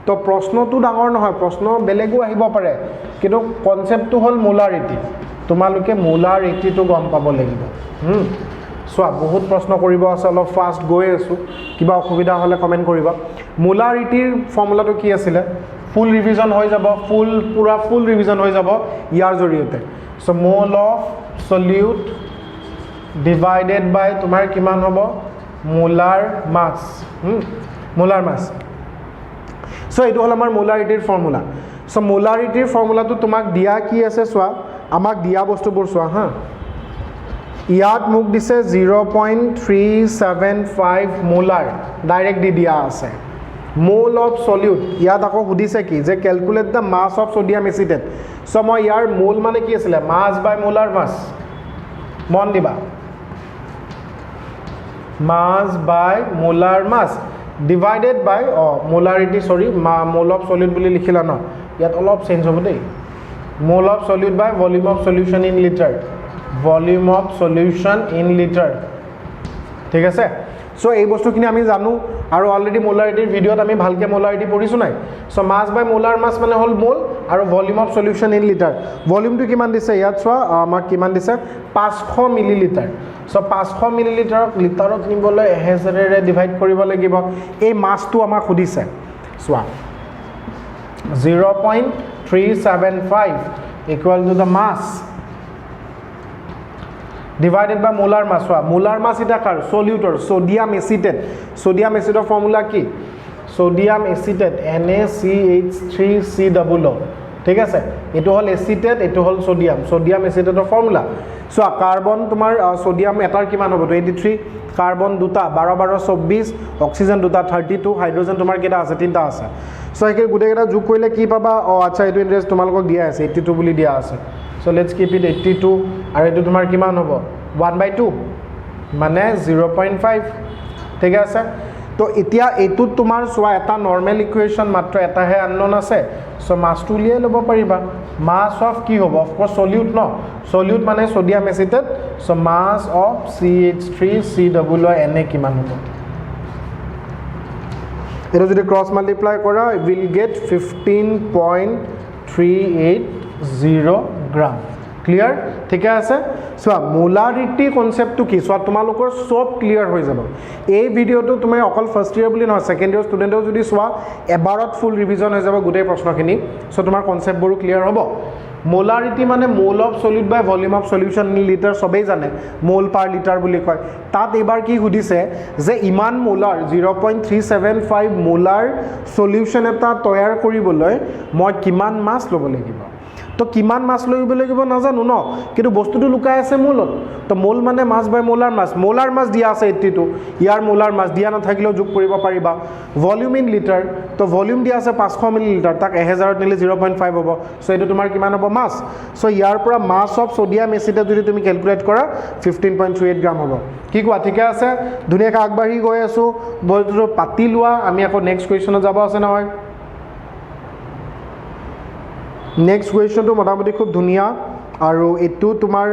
তো প্ৰশ্নটো ডাঙৰ নহয় প্ৰশ্ন বেলেগো আহিব পাৰে কিন্তু কনসেপ্টটো হল মোলাৰিটি তোমালকে মোলাৰিটিটো গম পাব লাগিব সোয়া বহুত প্ৰশ্ন কৰিব আছে অলপ ফাস্ট গৈ আছো কিবা অসুবিধা হলে কমেন্ট কৰিবা মোলাৰিটিৰ ফৰ্মুলাটো কি আছিল ফুল ৰিভিজন হৈ যাব ফুল ৰিভিজন হৈ যাব ইয়াৰ জৰিয়তে সো মোল অফ সলিউট ডিভাইডেড বাই তোমাৰ কিমান হ'ব মোলাৰ মাছ মোলাৰ মাছ সো এইটো হল আমাৰ মোলাৰিটিৰ ফৰ্মুলা সো মোলাৰিটিৰ ফৰ্মুলাটো তোমাক দিয়া কি আছে চোৱা আমাক দিয়া বস্তুবোৰ চোৱা হা ইয়াত মোক দিছে 0.375 মোলাৰ ডাইৰেক্ট দি দিয়া আছে mole of solute ইয়াত আকৌ সুধিছে কি যে calculate the mass of sodium acetate so মই ইয়াৰ মোল মানে কি আছিল মাস বাই মোলাৰ মাস মন দিবা mass by molar mass divided by molarity sorry mole of solute বুলি লিখিলা না ইয়াত অলপ চেঞ্জ হ'ব দেই mole of solute by volume of solution in liter volume of solution in liter ঠিক আছে সো এই বস্তুখিনি আমি জানো আৰু অলৰেডি মোলাৰিটিৰ ভিডিওত আমি ভালকে মোলাৰিটি পঢ়িছো নাই সো মাস বাই মোলাৰ মাস মানে হল মোল আৰু volume of solution in litre ভলিউমটো কিমান দিছে ইয়াত চোৱা আমাক কিমান দিছে 500 মিলিলিটাৰ সো 500 মিলিলিটাৰক লিটাৰত নিবলৈ 1000 ৰে ডিভাইড কৰিব লাগিব এই মাসটো আমাক সুধিছে চোৱা 0.375 equal to the mass divided by molar mass molar mass এটা কার সলিউটৰ সোডিয়াম এসিটেট সোডিয়াম এসিডৰ ফৰ্মুলা কি সোডিয়াম এসিটেট NaCH3COO ঠিক আছে এটো হল এসিটেট এটো হল সোডিয়াম সোডিয়াম এসিটেটৰ ফৰ্মুলা সো কাৰ্বন তোমাৰ সোডিয়াম এটাৰ কিমান হ'ব 23 কাৰ্বন দুটা 12 12 24 অক্সিজেন দুটা 32 হাইড্ৰোজেন তোমাৰ কেটা আছে তিনটা আছে সো একে গুটে কেটা যোগ কৰিলে কি পাবা আচ্ছা এটো ইন্টারেস্ট তোমালোকক দিয়া আছে 82 বুলি দিয়া আছে So let's keep it 82 আৰু এটো তোমাৰ কিমান হ'ব 1/2 মানে 0.5 ঠিক আছে তো এতিয়া এটো তোমাৰ সোয়া এটা নৰমাল ইকুয়েশন মাত্ৰ এটাহে আননোন আছে সো মাসটো উলিয়াই লব পাৰিবা মাস অফ কি হ'ব অফ কোর্স সলিউট ন সলিউট মানে sodium acetate so mass of CH3COO Na কিমান হ'ব এটো যদি ক্রস মাল্টিপ্লাই কৰা উইল গেট 15.380 গ্ৰাম ক্লিয়াৰ ঠিক আছে সো মোলাৰিটি কনসেপ্টটো কি সো তোমালোকৰ সব ক্লিয়াৰ হৈ যাব এই ভিডিওটো তুমি অকল ফাৰ্স্ট ইয়াৰ বুলি নহয় সেকেন্ড ইয়াৰ স্টুডেন্টও যদি সোৱা এবাৰত ফুল ৰিভিজন হৈ যাব গুটেই প্ৰশ্নখিনি সো তোমাৰ কনসেপ্টবোৰ ক্লিয়ার হ'ব মোলারিটি মানে mole of solute by volume of solution in litre সবেই জানে মোল পার লিটার বুলি কয় তাত এবাৰ কি সুধিছে যে ইমান মোলাৰ 0.375 মোলাৰ সলিউশন এটা তৈয়াৰ কৰিবলৈ মই কিমান মাস ল'ব লাগিব তো কিমান মাস লইব লাগিব নাজানো ন কিন্তু বস্তুটো লুকাই আছে মোলত তো মোল মানে মাস বাই মোলার মাস দিয়া আছে 82 ইয়াৰ মোলাৰ মাস দিয়া না থাকিলেও যোগ কৰিব পাৰিবা ভলিউম ইন লিটাৰ তো ভলিউম দিয়া আছে 500 মিলিলিটাৰ তাক 1000 নিলে 0.5 হ'ব সো এটো তোমাৰ কিমান হ'ব মাস সো ইয়াৰ পৰা মাস অফ সোডিয়াম এসিটেট যদি তুমি ক্যালকুলেট কৰা 15.38 গ্ৰাম হ'ব কি কোৱা ঠিক আছে ধুনিয়াকৈ আগবাঢ়ি গৈ আছো বস্তুটো পাতি লোৱা আমি আকৌ নেক্সট কোৱেশ্চনত যাব আছে নহয় Next question to motamoti khub dhuniya aru etu tumar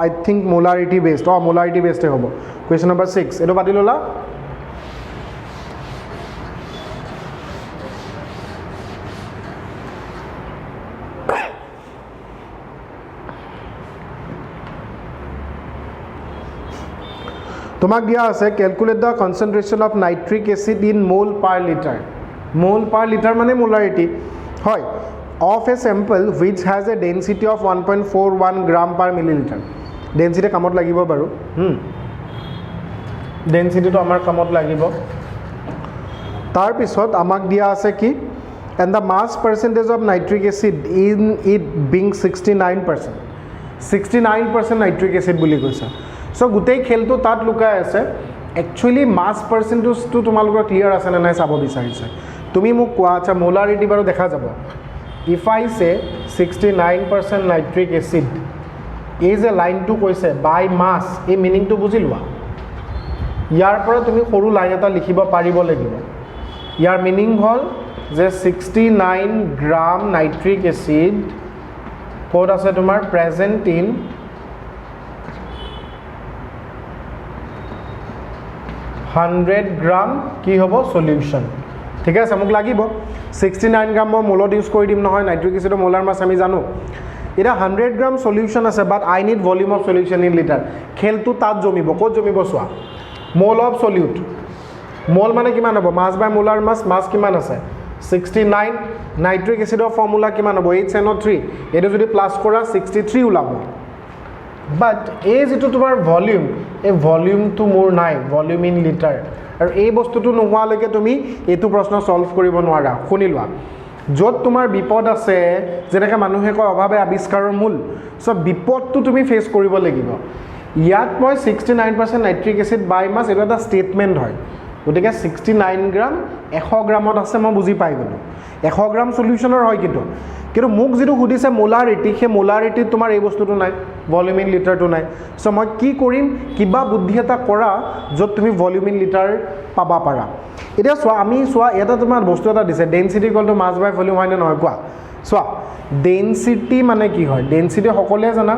I think molarity based molarity based hobo question number 6 eto pati lola tomak dia ase calculate the concentration of nitric acid in mole per liter mane molarity hoy of a sample which has a density of 1.41 gram per milliliter density kamot lagibo baru density to amar kamot lagibo tar pisot amak dia ase ki and the mass percentage of nitric acid in it being 69% nitric acid buli koisa so gutei khel to tat lukai ase actually mass percentage to tumalokor clear ase na nai sabo bisarise tumi muk koa acha molarity baru dekha jabo if I say 69% nitric acid is a line to koise by mass a meaning to bujilwa yar pora tumi horu line eta likhiba paribo lagibo yar meaning hol je 69 gram nitric acid code ase tomar present in 100 gram ki hobo solution ঠিক আছে মোক লাগিব 69 গ্রাম মোলত use কৰি দিম নহয় nitric এসিডৰ molar মাস আমি জানো এটা 100 গ্ৰাম সলিউশন আছে but I need volume of solution in litre খেলটো তাত জমিব ক'ত জমিব সোৱা মোল অফ সলিউট মোল মানে কিমান হ'ব মাস বাই মোলাৰ মাস কিমান আছে 69 নাইট্ৰিক এসিডৰ ফৰ্মুলা কিমান হ'ব HNO3 এটো যদি প্লাস কৰা 63 ওলাব বাট এই যেটো তোমাৰ ভলিউম এই ভলিউমটো মোৰ নাই ভলিউম ইন লিটাৰ আৰু এই বস্তুটো নোহোৱালৈকে তুমি এইটো প্ৰশ্ন সলভ কৰিব নোৱাৰা শুনি লোৱা য'ত তোমাৰ বিপদ আছে যেনেকৈ মানুহে কয় অভাৱে আৱিষ্কাৰৰ মূল সো বিপদটো তুমি ফেচ কৰিব লাগিব ইয়াত মই 69% নাইট্ৰিক এসিড বাই মাছ এটা এটা স্টেটমেন্ট হয় গতিকে 69 গ্ৰাম 100 গ্ৰামত আছে মই বুজি পাই গলো 100 গ্ৰাম সলিউশনৰ হয় কিন্তু মোক যেটো সুধিছে মোলাৰিটি সেই মোলাৰিটি তোমাৰ এই বস্তুটো নাই ভলিউম ইন লিটাৰটো নাই সো মই কি কৰিম কিবা বুদ্ধি এটা কৰা য'ত তুমি ভলিউম ইন লিটাৰ পাবা পাৰা এটা সোৱা আমি সোৱা এটা তোমাৰ বস্তু এটা দিছে density equal to mass by volume হয় নে নহয় কোৱা সোৱা ডেনসিটি মানে কি হয় ডেনসিটি সকলোৱে জানা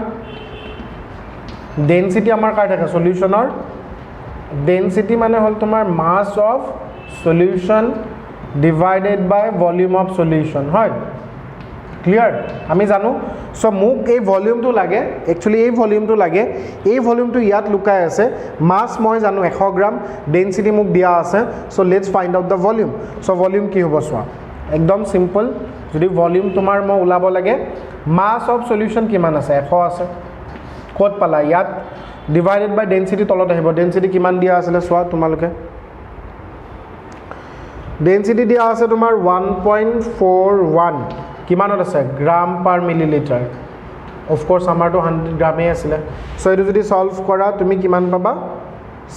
ডেনসিটি আমাৰ কাৰ থাকে সলিউশনৰ ডেনসিটি মানে হল তোমাৰ mass of solution divided by volume of solution হয় ক্লিয়াৰ আমি জানো সো মোক এই ভলিউমটো লাগে একচুয়ালি এই ভলিউমটো ইয়াত লুকাই আছে মাস মই জানো 100 গ্ৰাম ডেনসিটি মোক দিয়া আছে so let's find out da volume so volume কি হ'ব সোৱা একদম সিম্পল যদি ভলিউম তোমাৰ মই উলাব লাগে মাস অফ সলিউশন কিমান আছে 100 আছে কোড পালা ইয়াত ডিভাইডেড বাই ডেনসিটি তলত আহিব ডেনসিটি কিমান দিয়া আছে সোৱা তোমালোকে ডেনসিটি দিয়া আছে তোমাৰ 1.41 কিমানত আছে গ্ৰাম পাৰ মিলিলিটাৰ অফ কোৰ্স আমাৰটো 100 গ্ৰামে আছিল সো এটো যদি সলভ কৰা তুমি কিমান পাবা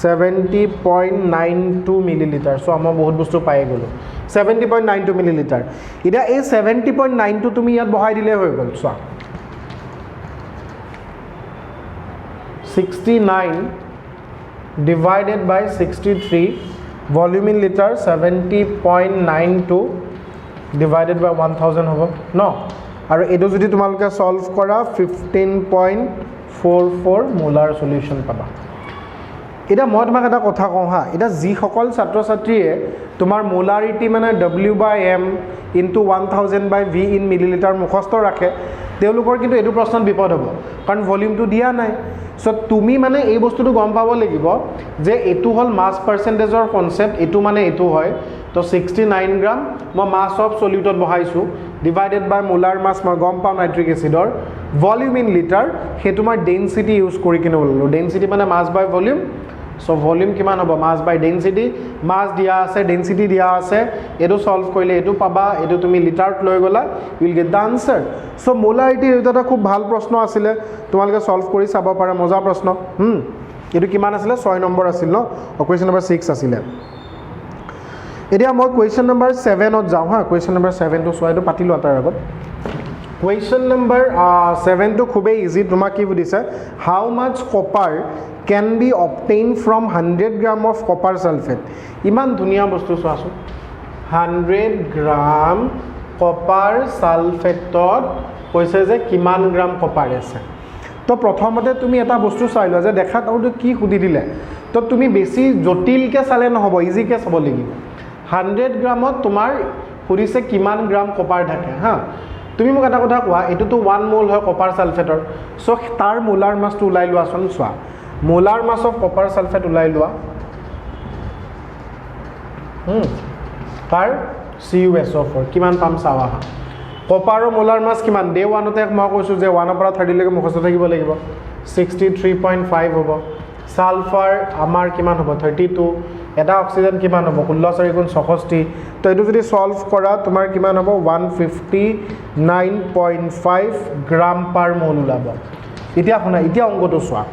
70.92 মিলিলিটাৰ সো আমাৰ বহুত বস্তু পাই গলো 70.92 মিলিলিটার এটা এই 70.92 তুমি ইয়াত বহাই দিলে হৈ গল so 69 divided by 63 volume in liter 70.92 divided by 1000 hobo no আৰু এটো যদি তোমালকে সলভ কৰা 15.44 মোলাৰ সলিউশন পাবা এটা মই তোমাক এটা কথা কওঁ হা এটা যি সকল ছাত্ৰ ছাত্ৰীয়ে তোমাৰ মোলাৰিটি মানে W/m into 1000/v in millilitre মুখস্থ ৰাখে তেওঁলোকৰ কিন্তু এটো প্ৰশ্ন বিপদ হ'ব কাৰণ ভলিউমটো দিয়া নাই সো তুমি মানে এই বস্তুটো গম পাব লাগিব যে এটো হল মাস পাৰ্সেন্টেজৰ কনসেপ্ট এটো মানে এটো হয় তো 69 গ্ৰাম মই মাস অফ সলিউটত বহাইছো ডিভাইডেড বাই মোলাৰ মাস মই গম পাম নাইট্ৰিক এসিডৰ ভলিউম ইন লিটাৰ হেতু মই ডেনসিটি ইউজ কৰি কিনে বললো ডেনসিটি মানে মাস বাই ভলিউম সো ভলিউম কিমান হ'ব মাস বাই ডেনসিটি মাস দিয়া আছে ডেনসিটি দিয়া আছে এটো সলভ কৰিলে এটো পাবা এটো তুমি লিটাৰত লৈ গলা you will get the answer so molarity এটা খুব ভাল প্ৰশ্ন আছিল তোমালকে সলভ কৰি চাব পাৰা মজা প্ৰশ্ন এটো কিমান আছিল 6 নম্বৰ আছিল ন কোৱেশ্চন নম্বৰ 6 আছিল এতিয়া মই কোৱেশ্চন নম্বৰ 7 ত যাও হা কোৱেশ্চন নম্বৰ 7 টো সোৱাইটো পাতিলো তাৰ আগত কোৱেশ্চন নম্বৰ 7 টো খুবেই ইজি তোমাক কি বুদিছে হাউ মাচ copper can be obtained from 100 gram of copper sulfate ইমান ধুনিয়া বস্তু সোৱাছো 100 গ্ৰাম কপাৰ সালফেটত কৈছে যে কিমান গ্ৰাম কপাৰ আছে তো প্ৰথমতে তুমি এটা বস্তু চাইলো যে দেখাত আৰু কি খুদি দিলে তো তুমি বেছি জটিলকে চালে নহব ইজিকে চাব লাগিব 100 গ্রামত তোমাৰ খুদিছে কিমান গ্ৰাম কপাৰ থাকে হা তুমি মোক এটা কথা কোৱা এটো 1 মোল হয় কপাৰ সালফেটৰ সো তাৰ মোলাৰ মাছটো উলাই লোৱাছন সোৱা molar mass of copper sulphate উলাই লোৱা তাৰ CuSO4 কিমান পাম চাওয়া কপাৰৰ মোলাৰ মাছ কিমান ডে 1 তে মই কৈছো যে 1 পৰা 30 লৈকে মুখস্থ থাকিব লাগিব 63.5 হ'ব সালফাৰ আমাৰ কিমান হ'ব 32 এটা অক্সিজেন কিমান হ'ব 16 4 গুণ 66 তো এটো যদি সলভ কৰা তোমাৰ কিমান হ'ব 159.5 গ্ৰাম পাৰ মোল ওলাব এতিয়া শুনা এতিয়া অংকটো চোৱা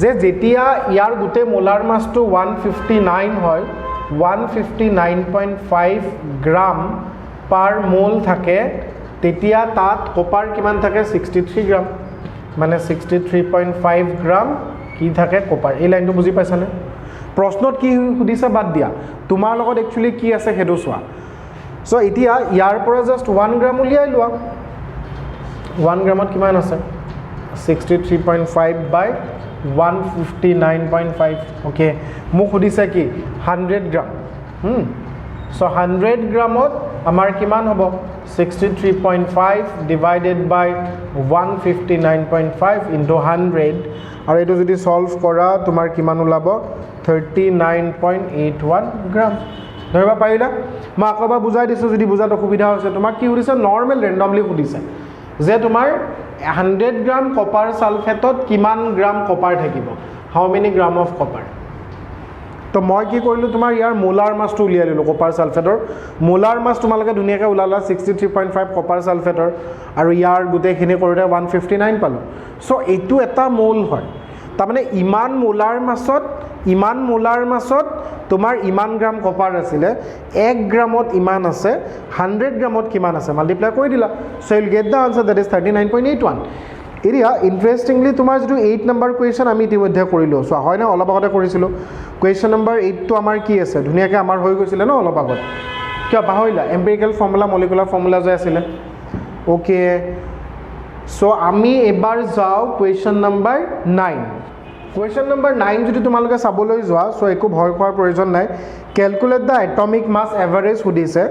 যে যেতিয়া ইয়াৰ গুটে মোলাৰ মাছটো 159 হয় 159.5 গ্ৰাম পাৰ মোল থাকে তেতিয়া তাত কপাৰ কিমান থাকে 63 গ্ৰাম মানে 63.5 গ্ৰাম কি থাকে কপাৰ এই লাইনটো বুজি পাইছানে প্ৰশ্নত কি সুধিছে বাদ দিয়া তোমাৰ লগত একচুয়ালি কি আছে হেডু সোৱা সো এতিয়া ইয়াৰ পৰা জাস্ট 1 গ্ৰাম উলিয়াই লোৱা 1 গ্রামত কিমান আছে 63.5 by 159.5 ওকে মোক সুধিছে কি 100 গ্রাম সো 100 গ্রামত আমাৰ কিমান হ'ব 63.5 divided by 159.5 into 100 আৰু এটো যদি সলভ কৰা তোমাৰ কিমান ওলাব 39.81 গ্ৰাম ধৰিবা পাৰিলা মই আকবা বুজাই দিছো যদি বুজাত অসুবিধা হৈছে তোমাক কি সুধিছে নরমাল ৰেন্ডমলি সুধিছে যে তোমাৰ 100 গ্ৰাম কপাৰ সালফেটত কিমান গ্ৰাম কপাৰ থাকিব হাউ মেনি গ্ৰাম অফ কপাৰ তো মই কি কৰিলো তোমাৰ ইয়াৰ মোলাৰ মাছটো উলিয়াই ললো কপাৰ সালফেটৰ মোলাৰ মাছ তোমালকে ধুনিয়াকে উলালা 63.5 কপাৰ সালফেটৰ আৰু ইয়াৰ গুটেখিনি কৰোতে 159 পালো সো এটো এটা মোল হয় তাৰ মানে ইমান মোলাৰ মাছত তোমাৰ ইমান গ্ৰাম কপাৰ আছিলে 1 গ্ৰামত ইমান আছে 100 গ্ৰামত কিমান আছে মাল্টিপ্লাই কৰি দিলা so you will get the answer that is 39.81 area interestingly তোমাৰ যেটো 8 নম্বৰ কোৱেশ্চন আমি ইতিমধ্যে কৰিলো সো হয় না অলপ আগতে কৰিছিলো কোৱেশ্চন নম্বৰ 8 টো আমাৰ কি আছে ধুনিয়াকে আমাৰ হৈ গৈছিল ন অলপ আগত কিয় পাহৰিলা এম্পিৰিকেল ফৰ্মুলা মলিকুলাৰ ফৰ্মুলা যে আছিল ওকে সো আমি এবাৰ যাও কোৱেশ্চন নম্বৰ 9 Question number 9 যদি তোমালোকে চাবলৈ যোৱা সো একো ভয় খোৱাৰ প্ৰয়োজন নাই calculate the atomic mass average হুদিছে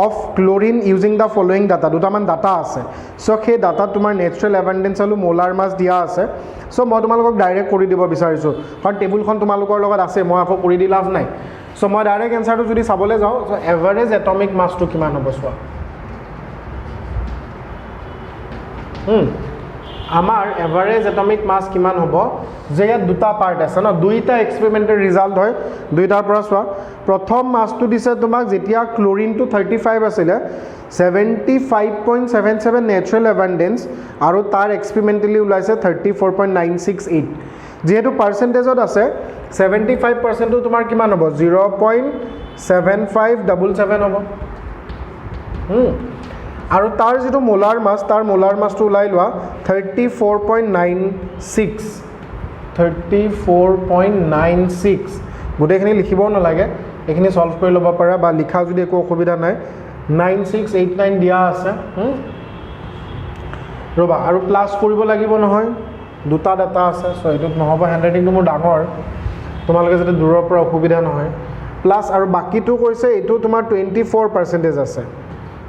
of chlorine using the following data দুটামান ডাটা আছে সো সেই ডাটা তোমাৰ নেচাৰেল এবান্ডেন্স আৰু মোলাৰ মাস দিয়া আছে সো মই তোমালোকক ডাইৰেক্ট কৰি দিব বিচাৰিছো কাৰণ টেবুলখন তোমালোকৰ লগত আছে মই আকৌ কৰি দি লাভ নাই সো মই ডাইৰেক্ট এনসাৰটো যদি চাবলৈ যাও সো এভাৰেজ এটমিক মাসটো কিমান হ'ব চোৱা আমাৰ এভাৰেজ এটমিক মাস কিমান হ'ব যে ইয়াত দুটা পাৰ্ট আছে ন দুইটা এক্সপেৰিমেন্টেল ৰিজাল্ট হয় দুইটাৰ পৰা চোৱা প্ৰথম মাসটো দিছে তোমাক যেতিয়া ক্লোৰিনটো 35 আছিল 75.77 নেচাৰেল এবান্ডেন্স আৰু তাৰ এক্সপেৰিমেন্টেলি ওলাইছে 34.968 যেহেতু পাৰ্সেন্টেজত আছে 75% টো তোমাৰ কিমান হ'ব 0.7577 হ'ব আৰু তাৰ যেটো মোলাৰ মাসটো ওলাই লোৱা 34.96 গুটেখিনি লিখিব নালাগে এখিনি সলভ কৰি লব পাৰা বা লিখা যদি একো অসুবিধা নাই 9689 দিয়া আছে ৰবা আৰু প্লাস কৰিব লাগিব নহয় দুটা ডাটা আছে সো এটোত নহব হ্যান্ডৰাইটিংটো মোৰ ডাঙৰ তোমালোকে যদি দূৰৰ পৰা অসুবিধা নহয় প্লাস আৰু বাকিটো কৈছে এটো তোমাৰ 24% আছে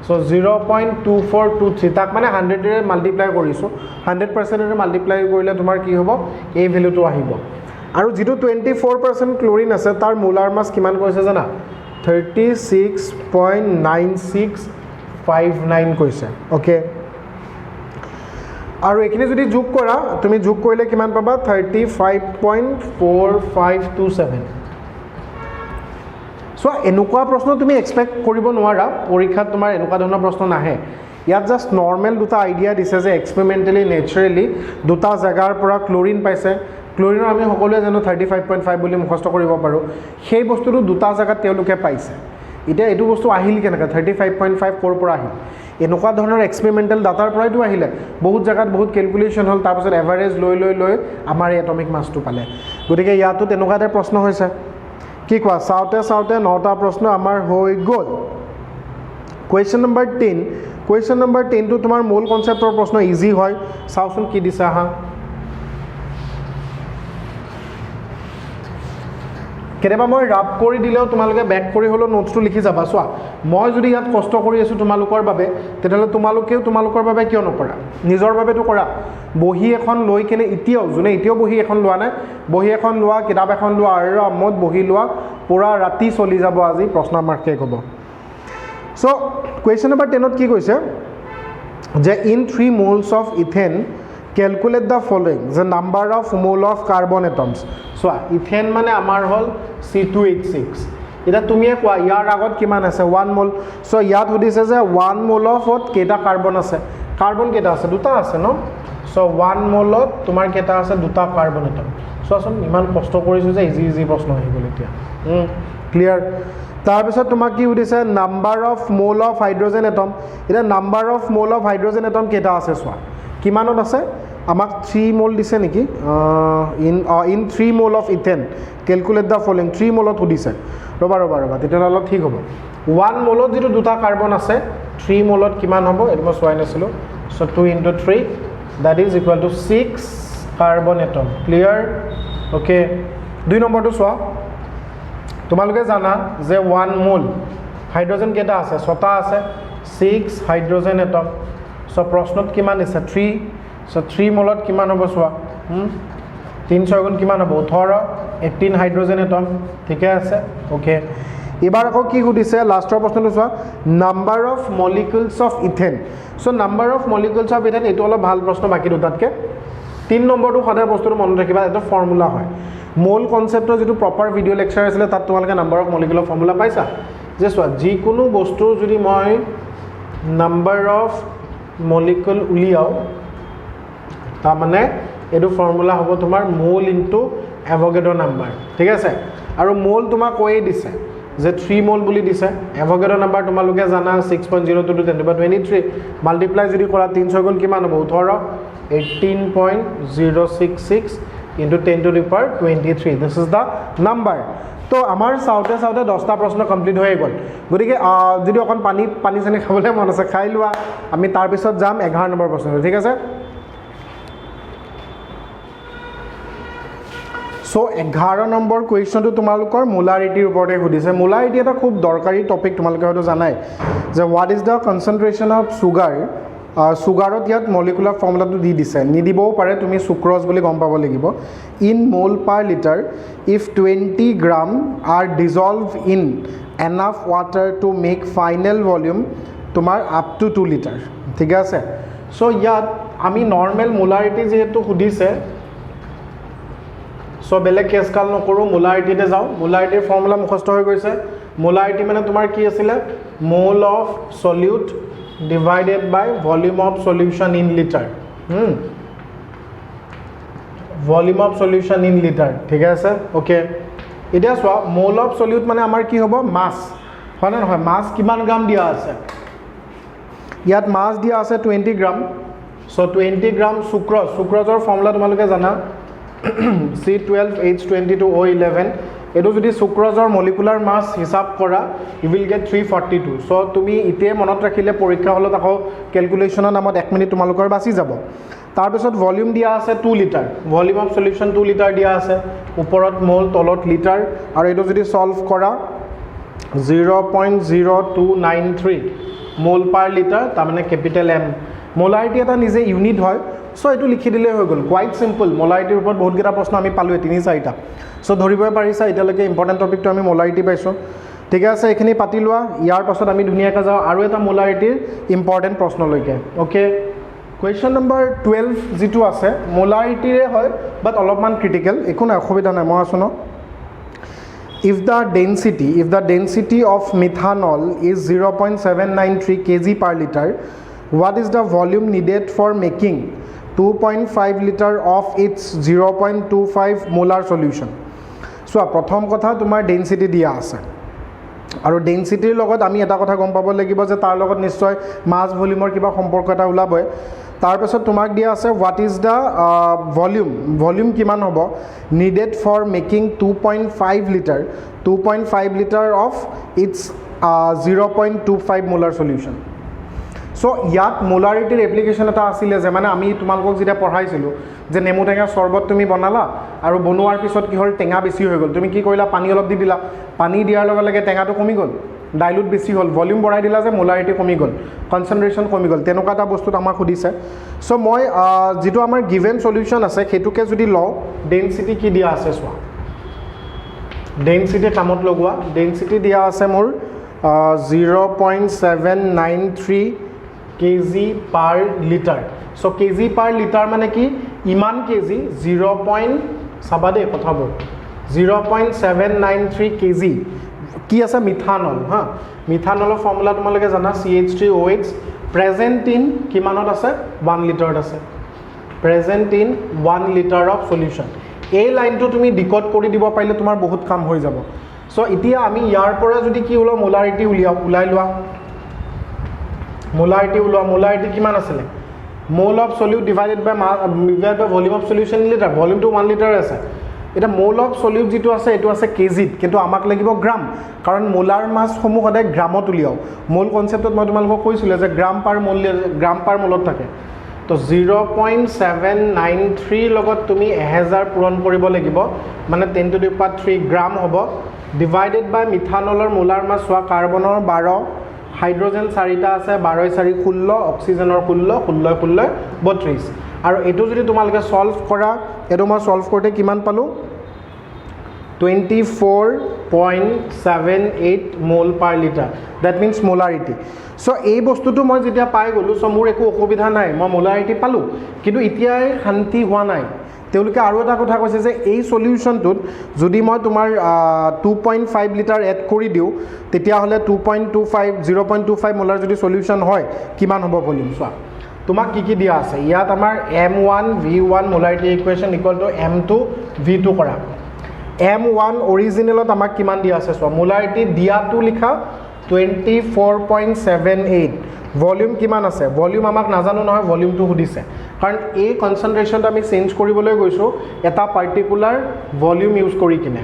So 0.2423 tak mane 100 re multiply korisu 100% re multiply korile tomar ki hobo ei value to ahibo aru jitu 24% chlorine ase tar molar mass kiman koise jana 36.9659 koise okay aru ekhini jodi jog kora tumi jog korile kiman paba 35.4527 so এনেকুৱা প্ৰশ্ন তুমি expect কৰিব নোৱাৰা পৰীক্ষাত তোমাৰ এনেকুৱা ধৰণৰ প্ৰশ্ন নাহে ইয়াত জাস্ট নৰ্মেল দুটা আইডিয়া দিছে যে এক্সপেৰিমেন্টালি নেচাৰেলি দুটা জাগাৰ পৰা ক্লোৰিন পাইছে ক্লোৰিনৰ আমি সকলোৱে জানো 35.5 বুলি মুখস্থ কৰিব পাৰো সেই বস্তুটো দুটা জাগাত তেওঁলোকে পাইছে এটা এটো বস্তু আহিল কেনেকা 35.5 কৰ পৰা আহিল এনেকুৱা ধৰণৰ এক্সপেৰিমেন্টাল ডাটাৰ পৰাইটো আহিলে বহুত জাগাত বহুত ক্যালকুলেশন হল তাৰ পাছত এভাৰেজ লৈ আমাৰ এটমিক মাসটো পালে গতিকে ইয়াতো তেনেকুৱা এটা প্ৰশ্ন হৈছে কি কোৱা সাউতে নটা প্ৰশ্ন আমাৰ হৈ গল কোৱেশ্চন নম্বৰ 10 টো তোমাৰ মূল কনসেপ্টৰ প্ৰশ্ন ইজি হয় সাউচোন কি দিছা হা কেনেবা মই ৰাপ কৰি দিলেও তোমালোকে ব্যাক কৰি হলো নোটছটো লিখি যাবা সোৱা মই যদি ইয়াত কষ্ট কৰি আছো তোমালোকৰ বাবে তেতিয়ালে তোমালোকেও তোমালোকৰ বাবে কিয় নকৰা নিজৰ বাবেটো কৰা বহি এখন লৈ কেনে ইতিয়াও জুনে ইতিয়াও বহি এখন লোৱা নাই বহি এখন লোৱা কিতাপ এখন লোৱা আৰু আমত বহি লোৱা পুৰা ৰাতি চলি যাব আজি প্ৰশ্ন মাৰ্ক কে হ'ব সো কোৱেশ্চন নম্বৰ 10 ত কি কৈছে যে in 3 moles of ethane calculate the following the number of mole of carbon atoms so ethane মানে আমাৰ হল C2H6 এটা তুমি কোৱা ইয়াৰ আগত কিমান আছে 1 mole so ইয়াত হদিছে যে 1 mole of কেটা কাৰ্বন আছে কাৰ্বন কেটা আছে দুটা আছে ন so 1 mole ত তোমাৰ কেটা আছে দুটা কাৰ্বন এটম so আসন ইমান কষ্ট কৰিছো যে ইজি প্ৰশ্ন আহি গল এতিয়া ক্লিয়াৰ তাৰ পিছত তোমাক কি হদিছে number of mole of hydrogen atom এটা number of mole of hydrogen atom কেটা আছে সোৱা কিমানত আছে আমাক 3 মোল দিছে নেকি in 3 মোল অফ ইথেন ক্যালকুলেট দা ফলোইং 3 মোলত হদিছে ৰবা তেতিয়ালে অলপ ঠিক হ'ব 1 মোলত যেটো দুটা কাৰ্বন আছে 3 মোলত কিমান হ'ব এটো মই সোৱাই নাছিলো so 2 into 3 that is equal to 6 carbon atom clear okay দুই নম্বৰটো সোৱা তোমালোকে জানা যে 1 মোল হাইড্ৰোজেন কেটা আছে ছটা আছে 6 হাইড্ৰোজেন এটম সো প্ৰশ্নত কিমান আছে 3 সো 3 মোলত কিমান হ'ব সোৱা 3 6 গুণ কিমান হ'ব 18 হাইড্ৰোজেন এটম ঠিক আছে ওকে এবাৰ আকৌ কি সুধিছে লাষ্টৰ প্ৰশ্নটো চোৱা নাম্বাৰ অফ মলিকুলছ অফ ইথেন so number of molecules of ইথেন এইটো অলপ ভাল প্ৰশ্ন বাকি দুটাতকে 3 নম্বৰটো সদায় বস্তুটো মনত ৰাখিবা এটা ফৰ্মুলা হয় মোল কনসেপ্টৰ যেটো প্ৰপাৰ ভিডিও লেকচাৰ আছিল তাত তোমালোকে নাম্বাৰ অফ মলিকুলৰ ফৰ্মুলা পাইছা যে চোৱা যিকোনো বস্তু যদি মই নাম্বাৰ অফ মলিকুল উলিয়াও তাৰ মানে এটো ফৰ্মুলা হ'ব তোমাৰ মোল ইনটু এভোগাড্ৰ নাম্বাৰ ঠিক আছে আৰু মোল তোমাক কৈয়ে দিছে যে 3 মোল বুলি দিছে এভোগাড্ৰ নাম্বাৰ তোমালোকে জানা 6.02 to 10 to the 23 মাল্টিপ্লাই যদি কৰা 3 6 গুণ কিমান হ'ব 18 18.066 into 10 to the power 23 this is the number তো আমাৰ সাউতে সাউতে 10টা প্ৰশ্ন কমপ্লিট হৈ গল গতিকে যদি অকন পানী চানি খাবলৈ মন আছে খাই লোৱা আমি তাৰ পিছত যাম 11 নম্বৰ প্ৰশ্ন ঠিক আছে সো 11 নম্বৰ কোৱেশ্চনটো তোমালোকৰ মোলাৰিটিৰ ওপৰতে সুধিছে মোলাৰিটি এটা খুব দৰকাৰী টপিক তোমালোকে হয়তো জানাই যে what is the concentration of sugar সুগাৰত ইয়াত মলিকুলাৰ ফৰ্মুলাটো দি দিছে নিদিবও পাৰে তুমি সুক্ৰজ বুলি গম পাব লাগিব in mole per litre if 20 gram are dissolved in enough water to make final volume তোমাৰ আপ টু 2 লিটাৰ ঠিক আছে সো ইয়াত আমি নৰ্মেল মোলাৰিটি যেহেতু সুধিছে সো বেলেগ কেছ কাল নকৰো মোলাৰিটিতে যাও মোলাৰিটিৰ ফৰ্মুলা মুখস্থ হৈ গৈছে মোলাৰিটি মানে তোমাৰ কি আছিল mole of solute divided by volume of solution in liter volume of solution in liter ঠিক আছে ওকে এটা সোয়া মোল অফ সলিউট মানে আমাৰ কি হ'ব মাস হয় না নহয় মাস কিমান গ্রাম দিয়া আছে ইয়াত মাস দিয়া আছে 20 গ্রাম সো 20 গ্রাম সুক্ৰজৰ ফৰ্মুলা তোমালোকে জানা C12H22O11 এটো যদি সুক্ৰজৰ মলিকুলাৰ মাস হিসাব কৰা you will get 342 সো তুমি ইতে মনত ৰাখিলে পৰীক্ষা হলত আকৌ ক্যালকুলেশনৰ নামত 1 মিনিট তোমালোকৰ বাছি যাব তাৰ পিছত ভলিউম দিয়া আছে 2 litre volume of solution 2 litre দিয়া আছে ওপৰত মোল তলত লিটাৰ আৰু এটো যদি সলভ কৰা 0.0293 মোল পাৰ লিটাৰ তাৰ মানে ক্যাপিটেল M মোলাৰিটি এটা নিজে ইউনিট হয় সো এটো লিখি দিলে হৈ গল কোৱাইট সিম্পল মোলাৰিটিৰ ওপৰত বহুত গিটা প্ৰশ্ন আমি পালো 3-4টা সো ধৰিবই পাৰিছা এতিয়ালৈকে ইম্পৰ্টেন্ট টপিকটো আমি মোলাৰিটি পাইছো ঠিক আছে এখিনি পাতি লোৱা ইয়াৰ পাছত আমি ধুনিয়াকৈ যাও আৰু এটা মোলাৰিটিৰ ইম্পৰ্টেন্ট প্ৰশ্ন লৈকে ওকে কোৱেশ্চন নম্বৰ 12 যেটো আছে মোলাৰিটিৰে হয় বাট অলপমান ক্ৰিটিক্যাল একো না অসুবিধা নাই মই আছো ন if the density of methanol is 0.793 kg per liter what is the volume needed for making 2.5 liter of its 0.25 molar solution so প্ৰথম কথা তোমাৰ ডেনসিটি দিয়া আছে আৰু ডেনসিটিৰ লগত আমি এটা কথা গম পাব লাগিব যে তাৰ লগত নিশ্চয় মাস ভলিউমৰ কিবা সম্পৰ্ক এটা ওলাবই তাৰ পিছত তোমাক দিয়া আছে what is the volume কিমান হ'ব needed for making 2.5 liter of its 0.25 molar solution so ইয়াত মোলাৰিটিৰ এপ্লিকেশন এটা আছিল যে মানে আমি তোমালোকক যেটা পঢ়াইছিলো যে নেমু টেঙা শৰবত তুমি বনালা আৰু বনোৱাৰ পিছত কি হল টেঙা বেছি হৈ গল তুমি কি কৰিলা পানী অলপ দি দিলা পানী দিয়াৰ লগে লগে টেঙাটো কমি গল ডাইলুট বেছি হল ভলিউম বঢ়াই দিলা যে মোলাৰিটি কমি গল কনসেন্ট্ৰেচন কমি গল তেনেকুৱা এটা বস্তুত আমাক সুধিছে সো মই যেটো আমাৰ গিভেন সলিউশন আছে হেতুকে যদি লও ডেনসিটি কি দিয়া আছে সোৱা ডেনসিটি কামত লগোৱা ডেনসিটি দিয়া আছে মোৰ 0.793 kg per liter so kg per liter মানে কি ইমান kg 0.793 kg কি আছে মিথানল হা মিথানলৰ ফৰ্মুলা তোমালোকে জানা CH3OH present in কিমানত আছে 1 লিটাৰত আছে present in 1 liter of solution এই লাইনটো তুমি ডিকোড কৰি দিব পাৰিলে তোমাৰ বহুত কাম হৈ যাব সো এতিয়া আমি ইয়াৰ পৰা যদি কি হলো মোলাৰিটি উলাই লোৱা মোলাৰিটি কিমান আছিল mole of solute divided by volume of solution in litre ভলিউমটো 1 লিটাৰ আছে এটা মোল অফ সলিউট যেটো আছে এটো আছে কেজিত কিন্তু আমাক লাগিব গ্ৰাম কাৰণ মোলাৰ মাস সমূহ সদায় গ্ৰামত উলিয়াও মোল কনসেপ্টত মই তোমালোকক কৈছিল যে গ্ৰাম পাৰ মোলত থাকে তো 0.793 লগত তুমি 1000 পূৰণ কৰিব লাগিব মানে 10 to the power 3 গ্ৰাম হ'ব ডিভাইডেড বাই মিথানলৰ মোলাৰ মাস হোৱা কাৰ্বনৰ 12 হাইড্ৰোজেন 4টা আছে 12 4 16 অক্সিজেনৰ 16 16 16 32 আৰু এটো যদি তোমালকে সলভ কৰা এটো মই সলভ কৰতে কিমান পালো 24 0.78 mole per liter. That means molarity. So এই বস্তুটো মই যেতিয়া পাই গলো সো মোৰ একো অসুবিধা নাই মই মোলাৰিটি পালো কিন্তু এতিয়াই শান্তি হোৱা নাই তেওঁলোকে আৰু এটা কথা কৈছে যে এই সলিউশনটোত যদি মই তোমাৰ 2.5 লিটাৰ এড কৰি দিও তেতিয়া হলে 2.25 0.25 মোলাৰ যদি সলিউশন হয় কিমান হ'ব ভলিউম চোৱা তোমাক কি দিয়া আছে ইয়াত আমাৰ m1 v1 মোলাৰিটি equation equal to m2 v2 কৰা m1 অৰিজিনেলত আমাক কিমান দিয়া আছে চোৱা মোলাৰিটি দিয়াটো লিখা 24.78 ভলিউম কিমান আছে ভলিউম আমাক নাজানো নহয় ভলিউমটো সুধিছে কাৰণ এই কনসেন্ট্ৰেচনটো আমি চেঞ্জ কৰিবলৈ গৈছো এটা পাৰ্টিকুলাৰ ভলিউম ইউজ কৰি কিনে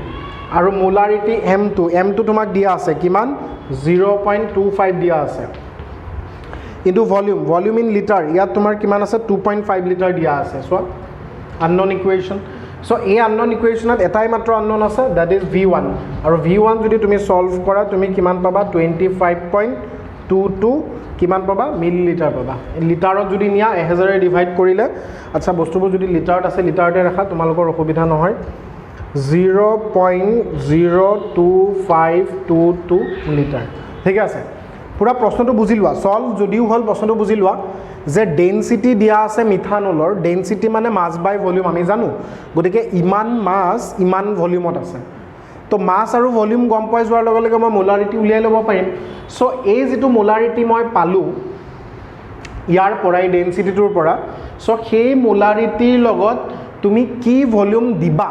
আৰু মোলাৰিটি m2 তোমাক দিয়া আছে কিমান 0.25 দিয়া আছে ইনটু ভলিউম ইন লিটাৰ ইয়াত তোমাৰ কিমান আছে 2.5 লিটাৰ দিয়া আছে so unknown equation So a unknown equation at etai matro unknown ase that is v1 aru v1 jodi tumi solve kora tumi kiman paba 25.22 kiman paba milliliter paba liter ot jodi nia 1000 e divide korile acha bostu bo jodi liter ot ase liter te rakha tumalokor okubidha nohoy 0.02522 liter thik ase pura proshno to buji lua solve jodiu hol proshno to buji lua যে density দিয়া আছে মিথানলৰ density মানে মাস by volume আমি জানো গতিকে ইমান মাস ইমান ভলিউমত আছে তো মাস আৰু ভলিউম গম পাই যোৱাৰ লগে লগে মই মোলাৰিটি উলিয়াই ল'ব পাৰিম সো এই যেটো মোলাৰিটি মই পালো ইয়াৰ পৰাই ডেনসিটিটোৰ পৰা সো সেই মোলাৰিটিৰ লগত তুমি কি ভলিউম দিবা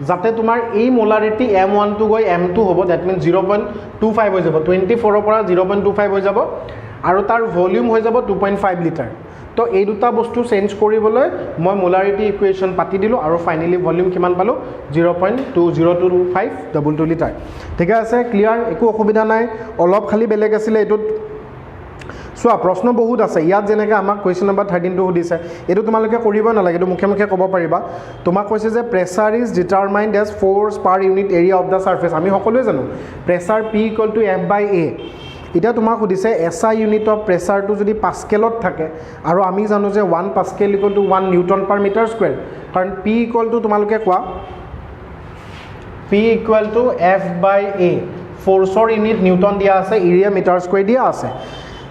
যাতে তোমাৰ এই মোলাৰিটি m1 টু গৈ m2 হ'ব দ্যাট মিন্স 0.25 হৈ যাব 24 ৰ পৰা 0.25 হৈ যাব আৰু তাৰ ভলিউম হৈ যাব 2.5 লিটাৰ তো এই দুটা বস্তু চেঞ্জ কৰিবলৈ মই মোলাৰিটি ইকুৱেশ্যন পাতি দিলো আৰু ফাইনালি ভলিউম কিমান পালো 0.202522 লিটাৰ ঠিক আছে ক্লিয়াৰ একো অসুবিধা নাই অলপ খালি বেলেগ আছিল এটো সোৱা প্ৰশ্ন বহুত আছে ইয়াত যেনেকৈ আমাক কোৱেশ্চন নম্বৰ 13 টো সুধিছে এটো তোমালোকে কৰিব নালাগে এটো মুখে মুখে ক'ব পাৰিবা তোমাক কৈছে যে pressure is determined as force per unit area of the surface আমি সকলোৱে জানো প্ৰেছাৰ p = f/a এটা তোমাক সুধিছে SI ইউনিট অফ প্ৰেছাৰটো যদি পাস্কেলত থাকে আৰু আমি জানো যে 1 পাস্কেল = 1 নিউটন পাৰ মিটাৰ স্কয়াৰ কাৰণ p = তোমালোকে কোৱা p = f/a ফোৰ্সৰ ইউনিট নিউটন দিয়া আছে এৰিয়া মিটাৰ স্কয়াৰ দিয়া আছে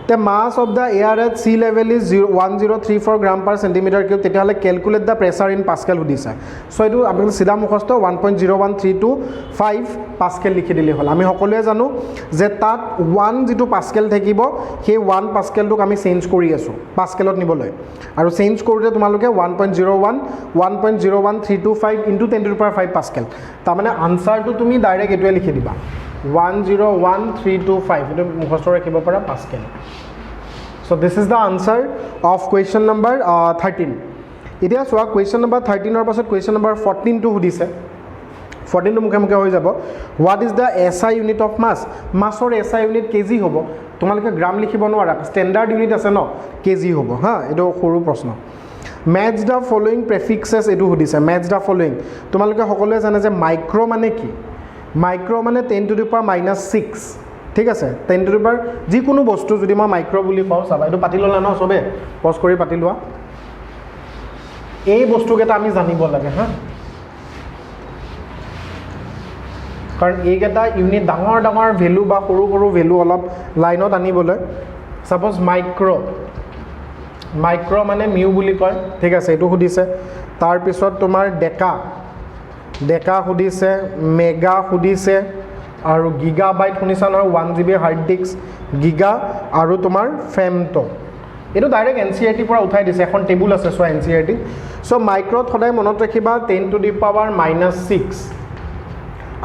The mass of the air at sea level is 1034 gram per centimeter cube. তেতিয়াহলে calculate the pressure in pascal সুধিছে সো এটো আপুনি সিধা মুখস্থ 1.01325 পাস্কেল লিখি দিলে হল আমি সকলোৱে জানো যে তাত 1 যেটো পাস্কেল থাকিব সেই 1 পাস্কেলটোক আমি চেঞ্জ কৰি আছো পাস্কেলত নিবলৈ আৰু চেঞ্জ কৰোতে তোমালোকে 1.01325 into 10 to the power 5 pascal তাৰ মানে আনসাৰটো তুমি ডাইৰেক্ট এটোৱে লিখি দিবা 101,325 এটো মুখস্থ ৰাখিব পৰা pascal so this is the answer of question number 13 এতিয়া সোৱা question number 13 ৰ পাছত question number 14 টো সুধিছে 14 টো মুখে মুখে হৈ যাব what is the SI unit of mass মাছৰ SI unit কেজি হ'ব তোমালোকে গ্ৰাম লিখিব নোৱাৰা স্ট্যান্ডাৰ্ড ইউনিট আছে ন কেজি হ'ব হা এটো সৰু প্ৰশ্ন match the following prefixes এটো সুধিছে match the following তোমালোকে সকলোৱে জানে যে মাইক্ৰো মানে কি মাইক্ৰো মানে 10 to the power -6 ঠিক আছে 10 to the power যি কোনো বস্তু যদি মই মাইক্ৰো বুলি কওঁ চাবা এটো পাতি ললা ন সবে পজ কৰি পাতি লোৱা এই বস্তু কেটা আমি জানিব লাগে হা কাৰণ এই কেটা ইউনিট ডাঙৰ ডাঙৰ ভ্যালু বা সৰু সৰু ভ্যালু অলপ লাইনত আনিবলৈ সাপোজ মাইক্ৰো মানে মিউ বুলি কয় ঠিক আছে এটো সুধিছে তাৰ পিছত তোমাৰ ডেকা সুধিছে মেগা সুধিছে আৰু গিগাবাইট শুনিছা নহয় 1 GB হাৰ্ড ডিস্ক গিগা আৰু তোমাৰ ফেমটো এটো ডাইৰেক্ট NCERT পৰা উঠাই দিছে এখন টেবুল আছে সো NCERT সো মাইক্ৰোত সদায় মনত ৰাখিবা 10 to the power -6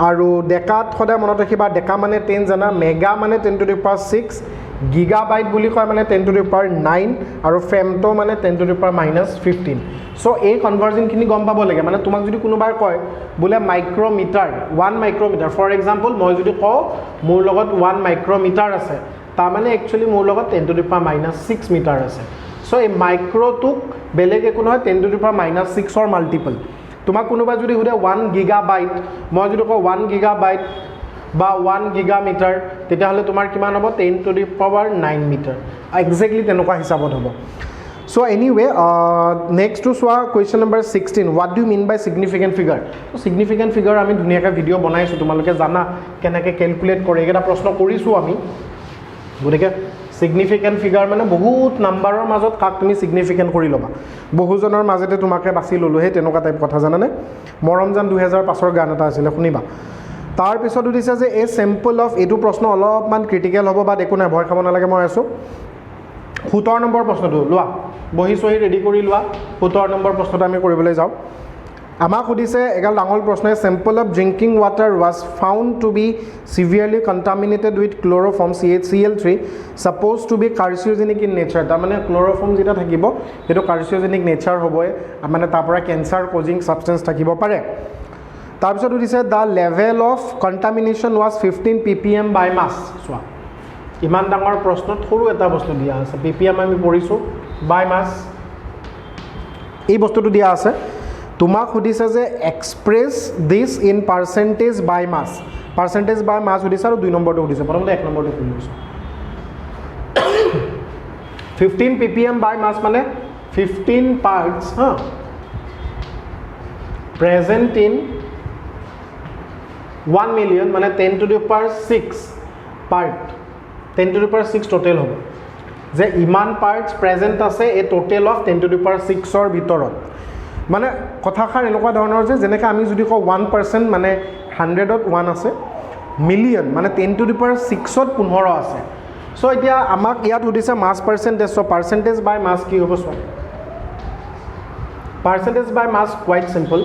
আৰু ডেকাত সদায় মনত ৰাখিবা ডেকা মানে 10 জানা মেগা মানে 10 to the power 6 গিগাবাইট বুলি কয় মানে 10 to the power 9 আৰু ফেমটো মানে 10 to the power -15 সো এই কনভাৰ্জন খিনি গম পাব লাগে মানে তোমাক যদি কোনোবাই কয় বলে মাইক্ৰোমিটাৰ 1 মাইক্ৰোমিটাৰ ফৰ एग्जांपल মই যদি কওঁ মোৰ লগত 1 মাইক্ৰোমিটাৰ আছে তাৰ মানে একচুয়ালি মোৰ লগত 10 to the power -6 মিটাৰ আছে সো এই মাইক্ৰোটোক বেলেগ একো নহয় 10 to the power -6 ৰ মাল্টিপল তোমাক কোনোবাই যদি সুধে 1 গিগাবাইট মই যদি কওঁ 1 গিগাবাইট বা 1 গিগামিটাৰ তেতিয়াহলে তোমাৰ কিমান হ'ব 10 to the power 9 metre exactly তেনেকুৱা হিচাপত হ'ব So anyway, next to soa question number 16, what do you mean by significant figure? So significant figure ami dhuniya ka video banaisu tumaloke jana kenake calculate kore eta proshno korisu ami gotike significant figure mane bahut number or majot kak tumi significant kori loba bohujonor majete tumake basi lolu he tenoka type kotha janane moromjan 2005 or gan eta asile khuniba tar pisodu dise je a sample of etu proshno olopman critical hobo ba dekuna bhoy khabo na lage moi asu 17 number প্ৰশ্নটো লোৱা বহি সহি ready কৰি লোৱা 17 number প্ৰশ্নটো আমি কৰিবলৈ যাও আমাক সুধিছে এগাল ডাঙৰ প্ৰশ্ন sample of drinking water was found to be severely contaminated with chloroform CHCl3 supposed to be carcinogenic in nature তাৰ মানে chloroform যেটা থাকিব এটো carcinogenic nature হ'বই মানে তাৰ পৰা ক্যান্সাৰ কজিং সাবস্টেন্স থাকিব পাৰে তাৰ পিছত সুধিছে the level of contamination was 15 ppm by mass চোৱা ইমান ডাঙৰ প্ৰশ্ন থৰু এটা বস্তু দিয়া আছে ppm আমি পঢ়িছো বাই মাস এই বস্তুটো দিয়া আছে তোমাক সুধিছে যে এক্সপ্ৰেছ দিস ইন পাৰ্সেন্টেজ বাই মাস সুধিছে আৰু 2 নম্বৰটো সুধিছে প্ৰথমতে 1 নম্বৰটো খুলিছো 15 ppm বাই মাস মানে 15 parts present in 1 million মানে 10 to the power 6 part 10 to the power 6 total hobo je iman parts present ase a total of 10 to the power 6 or bitorot mane kotha khar enokwa dhonor je jeneka ami jodi ko 1% mane 100 ot 1 ase million mane 10 to the power 6 ot 15 ase so etia amak yat hudise mass percentage so percentage by mass ki hobo so percentage by mass quite simple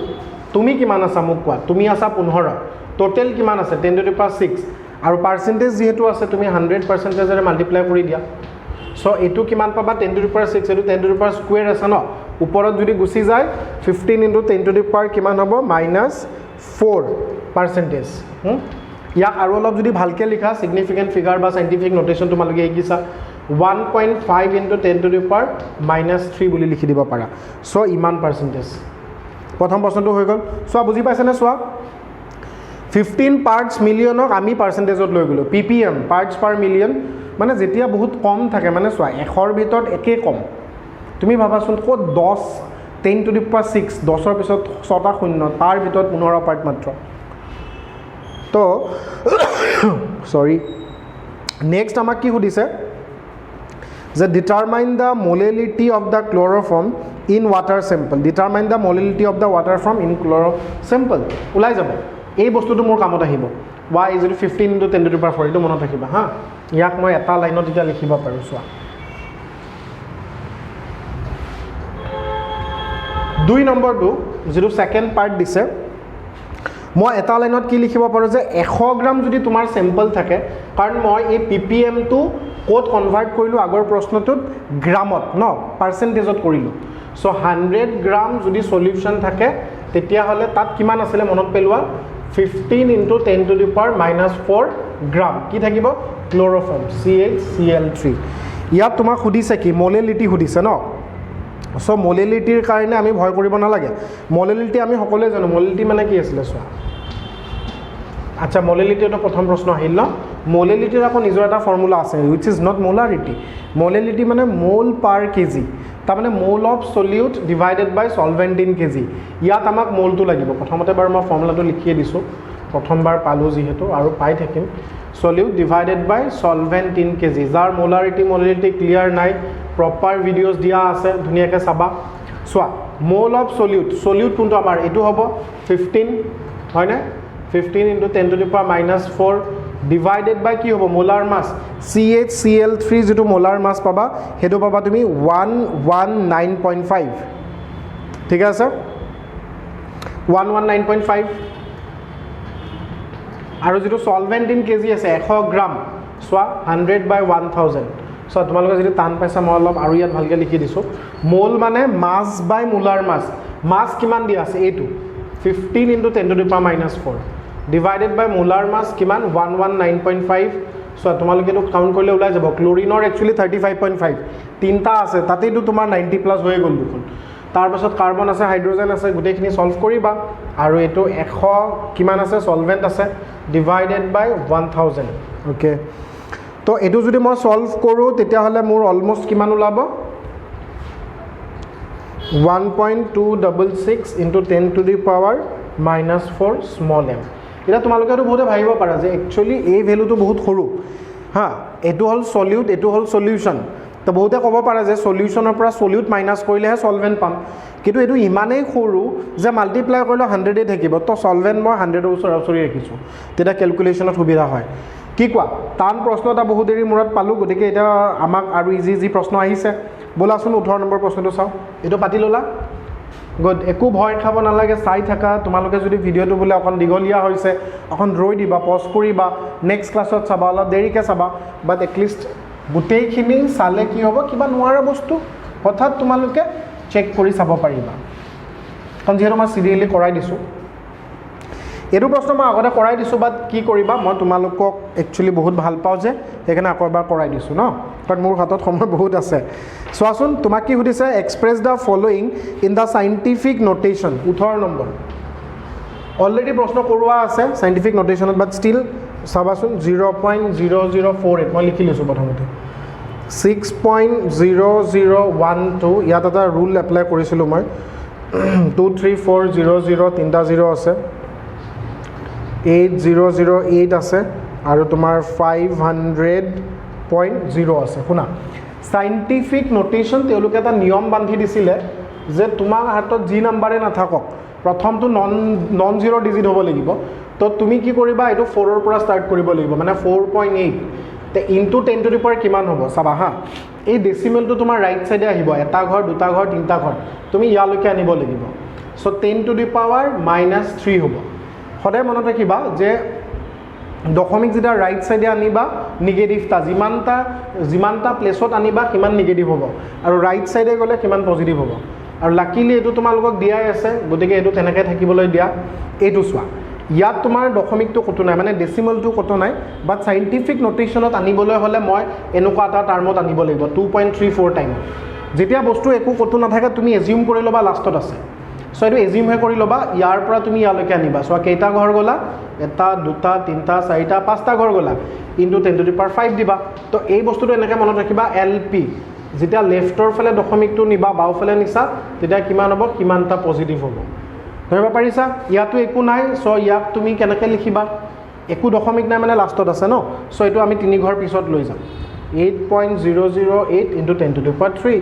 tumi kiman asa muk kwa tumi asa 15 total kiman ase 10 to the power 6 আৰু percentage যেহেতু আছে তুমি 100% এৰে multiply কৰি দিয়া so এটো কিমান পাবা 10 to the power 6 এটো 10 to the power স্কয়ার আছে ন ওপৰত যদি গুছি যায় 15 into 10 to the power কিমান হ'ব -4% ইয়াক আৰু অলপ যদি ভালকে লিখা সিগনিফিকেন্ট ফিগার বা সাইন্টিফিক নোটেশন তোমালোকে এইকিছা 1.5 into 10 to the power -3 বুলি লিখি দিব পাৰা সো ইমান পাৰ্সেন্টেজ প্ৰথম প্ৰশ্নটো হৈ গল সো বুজি পাইছানে সোৱা 15 parts million ok ami percentage ot loi gelo ppm parts per million mane jetia bahut kom thake mane swa ekhor bitor eke kom tumi bhabasun ko 10 10 to the power 6 10 or pisot 6 ta shunno tar bitor 15 part matro to sorry next amak ki hudise যে determine the molality of the chloroform in water sample determine the molality of the water from in chloro sample ulai jabo এই বস্তুটো মোৰ কামত আহিব y is 15 into 10 to the power 4 এটো মনত ৰাখিবা হা ইয়াক মই এটা লাইনত এটা লিখিব পাৰো সোৱা 2 নম্বৰটো যেটো সেকেন্ড পাৰ্ট দিছে মই এটা লাইনত কি লিখিব পাৰো যে 100 গ্ৰাম যদি তোমাৰ স্যাম্পল থাকে কাৰণ মই এই ppm টো কোড কনভাৰ্ট কৰিলো আগৰ প্ৰশ্নটোত গ্ৰামত ন পাৰ্সেন্টেজত কৰিলো সো 100 গ্ৰাম যদি সলিউশন থাকে তেতিয়া হলে তাত কিমান আছিল মনত পেলোৱা 15 into 10 to the power -4 gram কি থাকিব ক্লোৰোফৰ্ম CHCl3 ইয়া তোমাক খুদিছে কি মোলালিটি খুদিছে ন সো মোলালিটিৰ কাৰণে আমি ভয় কৰিব না লাগে মোলালিটি আমি সকলোৱে জানো মোলালিটি মানে কি আছিল সোৱা আচ্ছা মোলালিটি এটা প্ৰথম প্ৰশ্ন আহিল ন মোলালিটিৰ আকৌ নিজৰ এটা ফৰ্মুলা আছে which is not molarity molality মানে মোল পাৰ কেজি তাৰ মানে mole of solute divided by solvent in KG ইয়াত আমাক মোলটো লাগিব প্ৰথমতে বাৰ মই ফৰ্মুলাটো লিখিয়ে দিছো প্ৰথমবাৰ পালো যেহেতু আৰু পাই থাকিম solute divided by solvent in KG যাৰ মোলালিটি ক্লিয়াৰ নাই প্ৰপাৰ ভিডিওস দিয়া আছে ধুনিয়াকে চাবা সোৱা মোল অফ সলিউট কোনটো আমাৰ এটো হ'ব 15 হয় না 15 into 10 to the power -4 divided by কি হ'ব মোলাৰ মাস CHCl3 যেটো মোলাৰ মাস পাবা হেটো পাবা তুমি 119.5 ঠিক আছে 119.5 আৰু যেটো সলভেন্ট ইন কেজি আছে 100 গ্ৰাম সোৱা 100 by 1000 সো তোমালোকে যদি টান পাইছা মই অলপ আৰু ইয়াত ভালকে লিখি দিছো মোল মানে মাস বাই মোলাৰ মাস কিমান দিয়া আছে এটো 15 into 10 to the power -4 divided by molar mass কিমান 119.5 সো তোমালোকে তো কাউন্ট কৰিলে ওলাই যাব ক্লোৰিনৰ একচুয়ালি 35.5 তিনটা আছে তাতেইটো তোমাৰ 90 প্লাস হৈ গল দুখন তাৰ পাছত কাৰ্বন আছে হাইড্ৰোজেন আছে গুটেখিনি সলভ কৰিবা আৰু এটো 100 কিমান আছে সলভেন্ট আছে ডিভাইডেড বাই 1000 ওকে তো এটো যদি মই সলভ কৰো তেতিয়া হলে মোৰ অলমোস্ট কিমান ওলাব 1.266 into 10 to the power minus 4 small m. এটা তোমালোকে তো বহুতে ভাবিব পাৰা যে একচুয়ালি এই ভ্যালুটো বহুত সৰু হা এটো হল সলিউট এটো হল সলিউশন তো বহুতে ক'ব পাৰা যে সলিউশনৰ পৰা সলিউট মাইনাস কৰিলেহে সলভেন্ট পাম কিন্তু এটো ইমানেই সৰু যে মাল্টিপ্লাই কৰিলে 100 এ থাকিব তো সলভেন্ট মই 100 ওচৰা-ওচৰি ৰাখিছো তেটা ক্যালকুলেশনত সুবিধা হয় কি কোৱা টান প্ৰশ্ন এটা বহুত দেৰি মূৰত পালো গতিকে এটা আমাক আৰু ইজি প্ৰশ্ন আহিছে বলাচোন 18 নম্বৰ প্ৰশ্নটো চাও এটো পাতি ললা গুড একো ভয় খাব নালাগে চাই থাকা তোমালোকে যদি ভিডিওটো বলে অকন দিগলিয়া হৈছে অকন ৰৈ দিবা পজ কৰিবা নেক্সট ক্লাছত চাবা অলপ দেৰিকে চাবা বাট এটলিষ্ট গুটেইখিনি চালে কি হ'ব কিবা নোৱাৰা বস্তু হঠাৎ তোমালোকে চেক কৰি চাব পাৰিবা কাৰণ যেহেতু মই সিৰিয়ালি কৰাই দিছো এটো প্ৰশ্ন মই আগতে কৰাই দিছো বাট কি কৰিবা মই তোমালোকক একচুয়ালি বহুত ভাল পাও যে এখানে আকৰবাৰ কৰাই দিছো ন কাৰণ মোৰ হাতত সময় বহুত আছে সোৱাচোন তোমাক কি সুধিছে express the following in the scientific notation 18 number already প্ৰশ্ন কৰোৱা আছে সাইন্টিফিক নোটেশনত বাট ষ্টিল চাবাচোন 0.0048 মই লিখি লৈছো প্ৰথমতে 6.0012 ইয়াত এটা ৰুল এপ্লাই কৰিছিলো মই 23400 তিনটা 0 আছে 8008 আছে আৰু তোমাৰ 500.0 আছে শুনা সাইন্টিফিক নোটেশন তেওঁলোকে এটা নিয়ম বান্ধি দিছিলে যে তোমাৰ হাতত জি নাম্বাৰে নাথাকক প্ৰথমটো নন জিৰ' ডিজিট হ'ব লাগিব তো তুমি কি কৰিবা এটো 4 ৰ পৰা ষ্টাৰ্ট কৰিব লাগিব মানে 4.8 তে ইনটু 10 টু দি পাৱাৰ কিমান হ'ব চাবা হা এই ডেসিমেলটো তোমাৰ ৰাইট সাইডে আহিব এটা ঘৰ দুটা ঘৰ তিনটা ঘৰ তুমি ইয়ালৈকে আনিব লাগিব সো 10 টু দি পাৱাৰ -3 হ'ব সদায় মনত ৰাখিবা যে দশমিক যেটা রাইট সাইডে আনিবা নেগেটিভটা জিমানটা প্লেসত আনিবা কিমান নেগেটিভ হ'ব আৰু ৰাইট সাইডে গলে কিমান পজিটিভ হ'ব আৰু লাকিলি এটো তোমালোকক দিয়াই আছে গতিকে এটো তেনেকৈ থাকিবলৈ দিয়া এটো সোৱা ইয়াত তোমাৰ দশমিকটো কত নাই মানে ডেসিমেলটো কত নাই বাট সাইন্টিফিক নোটেশনত আনিবলৈ হলে মই এনেকুৱা এটা টাৰ্মত আনিব লাগিব 2.34 টাইম যেতিয়া বস্তু একো কত নাথাকে তুমি এজিউম কৰি লবা লাষ্টত আছে সো এটো এজিউম হে কৰি লবা ইয়াৰ পৰা তুমি ইয়ালৈকে আনিবা সো কেইটা ঘৰ গলা এটা দুটা তিনটা চাৰিটা পাঁচটা ঘৰ গলা ইনটু 10 টু দি পাৱাৰ 5 দিবা তো এই বস্তুটো এনেকৈ মনত ৰাখিবা এলপি যেতিয়া লেফটৰ ফালে দশমিকটো নিবা বাওফালে নিছা তেতিয়া কিমান হ'ব কিমানটা পজিটিভ হ'ব ধৰিব পাৰিছা ইয়াতো একো নাই সো ইয়াক তুমি কেনেকৈ লিখিবা একো দশমিক নাই মানে লাষ্টত আছে ন সো এটো আমি তিনি ঘৰ পিছত লৈ যাম 8.008 ইনটু 10 টু দি পাৱাৰ 3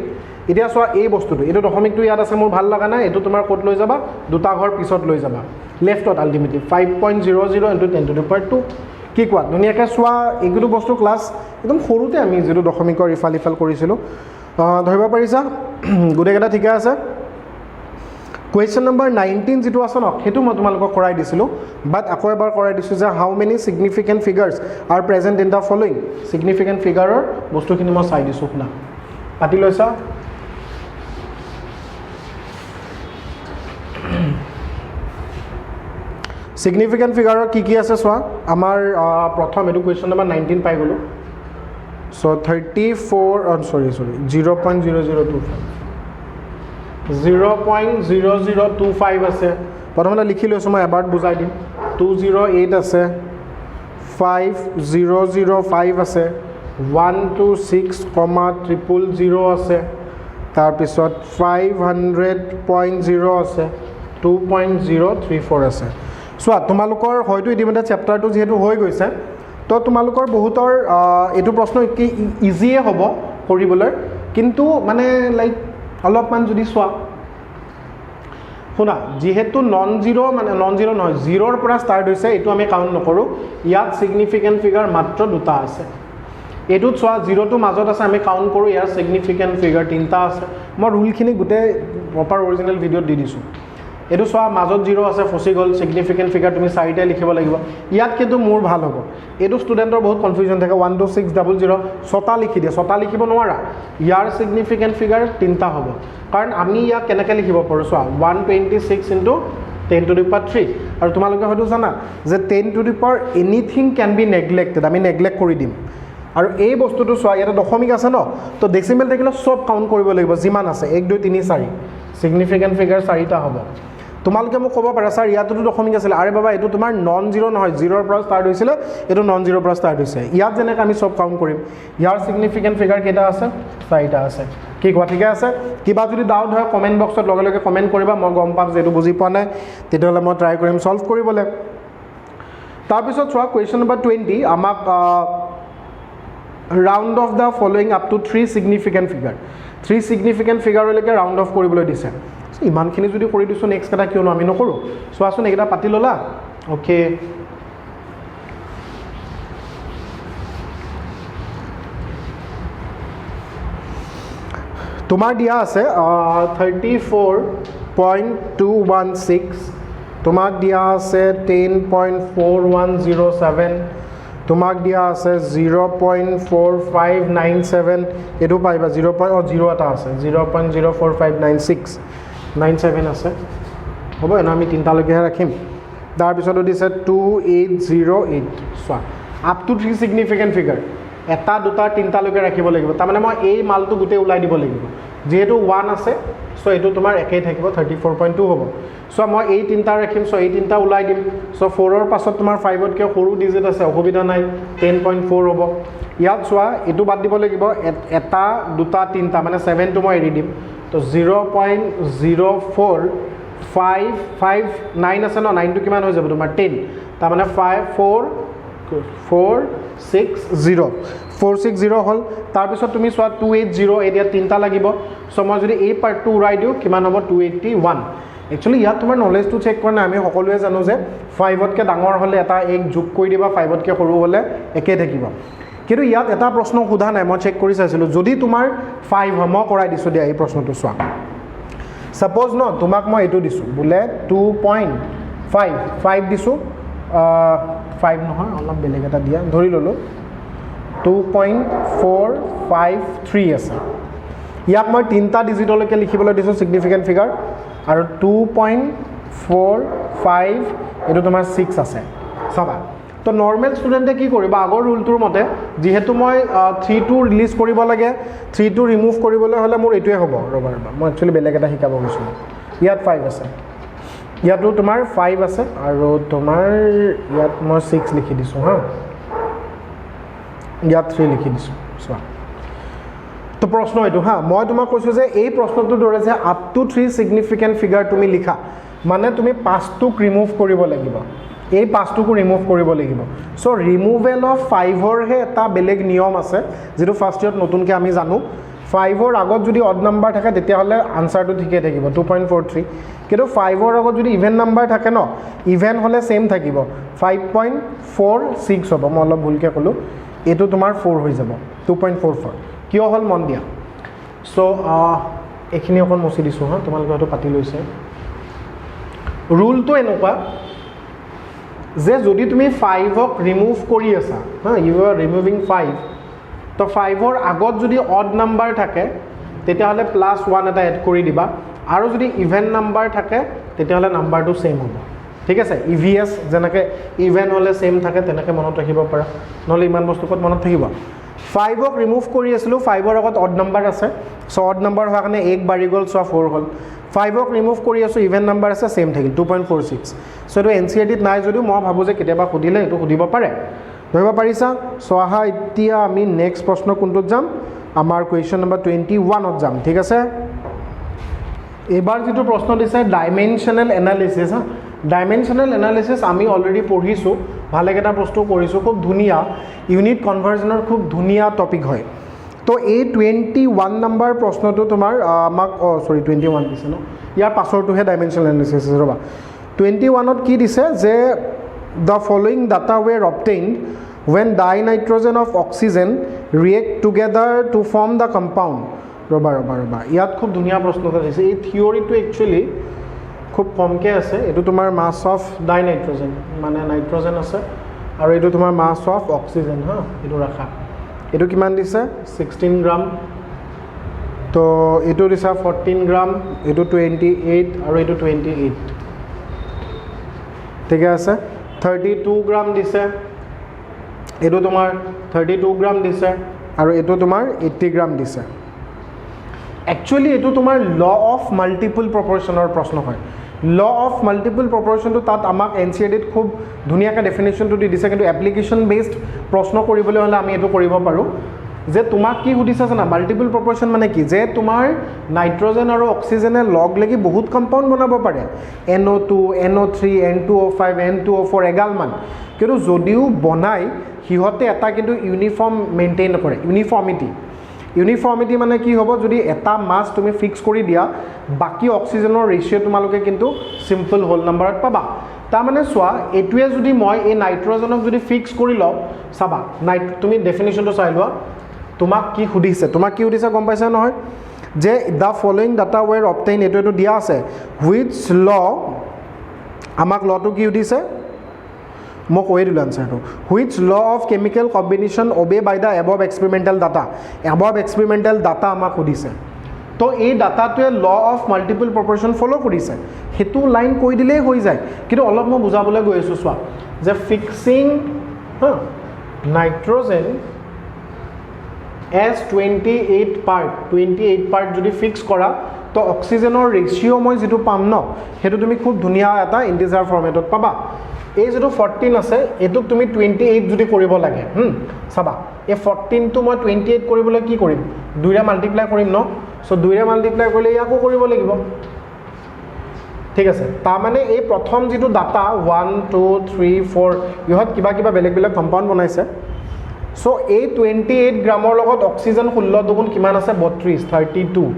এতিয়া সোৱা এই বস্তুটো এটো দশমিকটো ইয়াত আছে মোৰ ভাল লাগা নাই এটো তোমাৰ কোড লৈ যাবা দুটা ঘৰ পিছত লৈ যাবা লেফটত ultimately 5.00 into 10 to the power 2 কি কোৱা ধুনিয়াকৈ সোৱা এগুলো বস্তু ক্লাছ একদম সৰুতে আমি যেটো দশমিকৰ ইফাল কৰিছিলো ধৰিব পাৰিছা গুটেকেটা ঠিকে আছে কোৱেশ্চন নম্বৰ 19 যেটো আছে ন হেতু মই তোমালোকক কৰাই দিছিলো বাট আকৌ এবাৰ কৰাই দিছো যে how many significant figures are present in the following significant ফিগাৰৰ বস্তুখিনি মই চাই দিছো শুনা পাতি লৈছা সিগনিফিকেন্ট ফিগাৰৰ কি আছে সোৱা আমাৰ প্ৰথম এটো কোৱেশ্চন নম্বৰ 19 পাই গলো সো 34 সৰি 0.0025 আছে প্ৰথমতে লিখি লৈছো মই এবাৰ বুজাই দিম 208 আছে 5005 আছে 126,000 আছে তাৰ পিছত 500.0 আছে 2.034 আছে সোৱা তোমালোকৰ হয়তো ইতিমধ্যে চেপ্টাৰটো যেহেতু হৈ গৈছে তো তোমালোকৰ বহুতৰ এটো প্ৰশ্ন কি ইজিয়ে হ'ব কৰিবলৈ কিন্তু মানে লাইক অলপমান যদি সোৱা শুনা যেহেতু নন জিৰ' মানে নন জিৰ' নহয় জিৰ'ৰ পৰা ষ্টাৰ্ট হৈছে এটো আমি কাউন্ট নকৰো ইয়াত সিগনিফিকেন্ট ফিগাৰ মাত্ৰ দুটা আছে এটোত সোৱা জিৰ'টো মাজত আছে আমি কাউন্ট কৰো ইয়াৰ সিগনিফিকেন্ট ফিগাৰ তিনটা আছে মই ৰুলখিনি গুটে প্ৰপাৰ অৰিজিনাল ভিডিঅ'ত দি দিছো এটো সোৱা মাজত জিৰ' আছে ফসি গল সিগনিফিকেন্ট ফিগাৰ তুমি চাৰিটা লিখিব লাগিব ইয়াত কিন্তু মোৰ ভাল হ'ব এটো ষ্টুডেন্টৰ বহুত কনফিউজন থাকে 12600 ছটা লিখি দিয়ে ছটা লিখিব নোৱাৰা ইয়াৰ সিগনিফিকেন্ট ফিগাৰ তিনটা হ'ব কাৰণ আমি ইয়াক কেনেকৈ লিখিব পাৰো সোৱা 126 ইনটু 10 টু দি পাৱাৰ 3 আৰু তোমালোকে হয়তো জানা যে 10 to the power anything can be neglected আমি নেগলেক্ট কৰি দিম আৰু এই বস্তুটো সোৱা ইয়াত দশমিক আছে ন তো ডেসিমেল থাকিলে সব কাউন্ট কৰিব লাগিব যিমান আছে 1 2 3 4 সিগনিফিকেন্ট ফিগাৰ চাৰিটা হ'ব তোমালোকে মোক ক'ব পাৰা স্যাৰ ইয়াতো দশমিক আছিল আৰে বাবা এটো তোমাৰ নন জিৰো নহয় জিৰোৰ পৰা ষ্টাৰ্ট হৈছিল এটো নন জিৰোৰ পৰা ষ্টাৰ্ট হৈছে ইয়াত যেনেকৈ আমি সব কাউন্ট কৰিম ইয়াৰ সিগনিফিকেন্ট ফিগাৰ কেইটা আছে 4টা আছে কি কোৱা ঠিক আছে কিবা যদি ডাউট হয় কমেন্ট বক্সত লগে লগে কমেন্ট কৰিবা মই গম পাম যে এটো বুজি পোৱা নাই তেতিয়াহলে মই ট্ৰাই কৰিম সলভ কৰিবলৈ তাৰ পিছত চোৱা কোৱেশ্চন নম্বৰ 20 আমাক round off the following up to 3 significant figure 3 significant figure লৈকে round off কৰিবলৈ দিছে ইমানখিনি যদি কৰি দিছো নেক্সট কথা কিয়নো আমি নকৰো সোৱাচোন এটা পাতি ললা ওকে তোমাৰ দিয়া আছে 34.216 তোমাক দিয়া আছে 10.4107 তোমাক দিয়া আছে 0.4597 এটো পাইবা 0.0 এটা আছে 0.04596 97 আছে হ'ব এনা আমি তিনটা লৈকে ৰাখিম তাৰ পিছত দিছে 2808 so up to 3 significant figure এটা দুটা তিনটা লৈকে ৰাখিব লাগিব তাৰ মানে মই এই মালটো গুটে উলাই দিব লাগিব যেহেতু 1 আছে সো এটো তোমাৰ একেই থাকিব 34.2 হ'ব সো মই এই তিনটা ৰাখিম সো এই তিনটা উলাই দিম সো 4 ৰ পাছত তোমাৰ 5 তকে সৰু ডিজিট আছে অসুবিধা নাই 10.4 হ'ব ইয়াত চোৱা এটো বাদ দিব লাগিব এটা দুটা তিনটা মানে 7 টো মই এৰি দিম তো 0.04559 আছে ন 9 টো কিমান হৈ যাব তোমাৰ 10 তাৰ মানে 460 হল তাৰ পিছত তুমি চোৱা 280 এতিয়া তিনটা লাগিব সো মই যদি এই পাৰ্টটো উৰাই দিও কিমান হ'ব 281 একচুয়ালি ইয়াত তোমাৰ নলেজটো চেক কৰা নাই আমি সকলোৱে জানো যে 5 তকে ডাঙৰ হলে এটা এক যোগ কৰি দিবা 5 তকে সৰু হলে একে থাকিব কিন্তু ইয়াত এটা প্ৰশ্ন সোধা নাই মই চেক কৰি চাইছিলো যদি তোমাৰ 5 হয় মই কৰাই দিছো দিয়া এই প্ৰশ্নটো চোৱা সাপোজ ন তোমাক মই এটো দিছো বুলে 2.5 দিছো 5 নহয় অলপ বেলেগ এটা দিয়া ধৰি ললো 2.453 আছে ইয়াক মই তিনটা ডিজিটলৈকে লিখিবলৈ দিছো সিগনিফিকেন্ট ফিগাৰ আৰু 2.45 এটো তোমাৰ 6 আছে সবা তো নৰমাল স্টুডেন্টে কি কৰিবা আগৰ ৰুলটোৰ মতে যেহেতু মই 3 টো ৰিলিজ কৰিব লাগে 3 টো ৰিমুভ কৰিবলৈ হলে মোৰ এটোৱে হ'ব ৰবাৰ মই একচুয়ালি বেলেগ এটা শিকাব গৈছো ইয়াত 5 আছে ইয়াতো তোমাৰ 5 আছে আৰু তোমাৰ ইয়াত মই 6 লিখি দিছো হা ইয়াত 3 লিখি দিছো চোৱা তো প্ৰশ্ন এটো হা মই তোমাক কৈছো যে এই প্ৰশ্নটো দৰে যে আপ টু 3 সিগনিফিকেন্ট ফিগাৰ তুমি লিখা মানে তুমি 5 টো ৰিমুভ কৰিব লাগিব এই 5 টো ৰিমুভ কৰিব লাগিব সো ৰিমুভেল অফ 5 ৰ হে এটা বেলেগ নিয়ম আছে যেটো ফাৰ্স্ট ইয়াত নতুনকে আমি জানো 5 ৰ আগত যদি অড নাম্বাৰ থাকে তেতিয়া হলে আনসাৰটো ঠিকে থাকিব 2.43 কিন্তু 5 ৰ আগত যদি ইভেন নাম্বাৰ থাকে ন ইভেন হলে সেম থাকিব 5.46 হ'ব মই অলপ ভুলকে কলো এটো তোমাৰ 4 হৈ যাব 2.44 কিয় হল মন দিয়া সো এখিনি অকন মছি দিছো হা তোমালোকে হয়তো পাতি লৈছে ৰুলটো এনেকুৱা যে যদি তুমি 5 ক ৰিমুভ কৰি আছা হা ইউ আৰ ৰিমুভিং 5 তো 5 ৰ আগত যদি অড নাম্বাৰ থাকে তেতিয়া হলে +1 এটা এড কৰি দিবা আৰু যদি ইভেন নাম্বাৰ থাকে তেতিয়া হলে নাম্বাৰটো সেম হ'ব ঠিক আছে ইভিএস যেনেকে ইভেন হলে সেম থাকে তেনেকে মনত ৰাখিব পাৰা নহলে ইমান বস্তু কত মনত থাকিব 5 ক ৰিমুভ কৰি আছিলো 5 ৰ আগত অড নাম্বাৰ আছে সো অড নাম্বাৰ হোৱা কাৰণে 1 বাঢ়ি গল সো 4 হল 5 ক ৰিমুভ কৰি আছো ইভেন নাম্বাৰ আছে সেম থাকিল 2.46 সো এটো এনসিআৰটিত নাই যদিও মই ভাবো যে কেতিয়াবা খুদিলে এটো খুদিব পাৰে ধৰিব পাৰিছা সো আহা এতিয়া আমি নেক্সট প্ৰশ্ন কোনটোত যাম আমাৰ কোৱেশ্চন নম্বৰ 21 ত যাম ঠিক আছে এবাৰ যেটো প্ৰশ্ন দিছে ডাইমেনশনাল এনালাইসিস হা ডাইমেনশনাল এনালাইসিস আমি অলৰেডি পঢ়িছো ভালেকেটা প্ৰশ্ন কৰিছো খুব ধুনিয়া ইউনিট কনভাৰ্জনৰ খুব ধুনিয়া টপিক হয় তো এই 21 নম্বৰ প্ৰশ্নটো তোমাৰ আমাক সৰি 21 দিছে ন ইয়াৰ পাছৰটোহে ডাইমেনশনাল এনালাইসিস ৰবা 21 ত কি দিছে যে the following data were obtained when dinitrogen of oxygen react together to form the compound ৰবা ইয়াত খুব ধুনিয়া প্ৰশ্ন এটা দিছে এই থিওৰিটো একচুয়ালি খুব কমকে আছে এটো তোমাৰ মাস অফ ডাইনাইট্ৰোজেন মানে নাইট্ৰোজেন আছে আৰু এটো তোমাৰ মাস অফ অক্সিজেন হা এটো ৰাখা এটো কিমান দিছে 16 গ্ৰাম তো এটো দিছে 14 গ্ৰাম এটো 28 আৰু এটো 28 ঠিক আছে 32 গ্ৰাম দিছে এটো তোমাৰ 32 গ্ৰাম দিছে আৰু এটো তোমাৰ 80 গ্ৰাম দিছে একচুয়ালি এটো তোমাৰ ল অফ মাল্টিপল প্ৰপৰশনৰ প্ৰশ্ন হয় ল অফ মাল্টিপল প্ৰপৰ্শ্যনটো তাত আমাক NCERT-ত খুব ধুনীয়াকৈ ডেফিনেশ্যনটো দি দিছে, কিন্তু এপ্লিকেশ্যন বেছড প্ৰশ্ন কৰিবলৈ হ'লে আমি এইটো কৰিব পাৰোঁ যে তোমাক কি সুধিছে জানা, মাল্টিপল প্ৰপৰ্শ্যন মানে কি, যে তোমাৰ নাইট্ৰজেন আৰু অক্সিজেনে লগ লাগি বহুত কম্পাউণ্ড বনাব পাৰে, NO2, NO3, N2O5, N2O4 এগালমান, কিন্তু যদিও বনায় সিহঁতে এটা কিন্তু ইউনিফৰ্ম মেইনটেইন নকৰে, ইউনিফৰ্মিটি মানে কি হ'ব, যদি এটা মাছ তুমি ফিক্স কৰি দিয়া বাকী অক্সিজেনৰ ৰেচিঅ' তোমালোকে কিন্তু চিম্পল হোল নাম্বাৰত পাবা। তাৰমানে চোৱা, এইটোৱে যদি মই এই নাইট্ৰজেনক যদি ফিক্স কৰি লওঁ, চাবা তুমি ডেফিনেশ্যনটো চাই লোৱা, তোমাক কি সুধিছে গম পাইছা নহয়, যে দ্য ফলোয়িং ডাটা ৱেৰ অবটেইন, এইটো দিয়া আছে, হুইচ ল, আমাক লটো কি সুধিছে, মই কৈ দিলোঁ এনচাৰটো, which law of chemical combination obey by the above experimental data আমাক সুধিছে। তো এই ডাটাটোৱে ল অফ মাল্টিপল প্ৰপৰ্শ্যন ফ'ল' কৰিছে, সেইটো লাইন কৈ দিলেই হৈ যায়, কিন্তু অলপ মই বুজাবলৈ গৈ আছোঁ। চোৱা, যে ফিক্সিং নাইট্ৰজেন এজ 28 পাৰ্ট যদি ফিক্স কৰা, তো অক্সিজেনৰ ৰেচিঅ' মই যিটো পাম ন, সেইটো তুমি খুব ধুনীয়া এটা ইণ্টিজাৰ ফৰ্মেটত পাবা। এই যিটো 14 আছে, এইটোক তুমি 28 যদি কৰিব লাগে, চাবা এই 14টো মই 28 কৰিবলৈ কি কৰিম, 2ৰে মাল্টিপ্লাই কৰিম ন, চ' 2ৰে মাল্টিপ্লাই কৰিলে ইয়াকো কৰিব লাগিব, ঠিক আছে। তাৰমানে এই প্ৰথম যিটো ডাটা 1, 2, 3, 4 ইহঁত কিবা বেলেগ কম্পাউণ্ড বনাইছে, চ' এই 28 গ্ৰামৰ লগত অক্সিজেন 16 দুগুণ কিমান আছে, 32।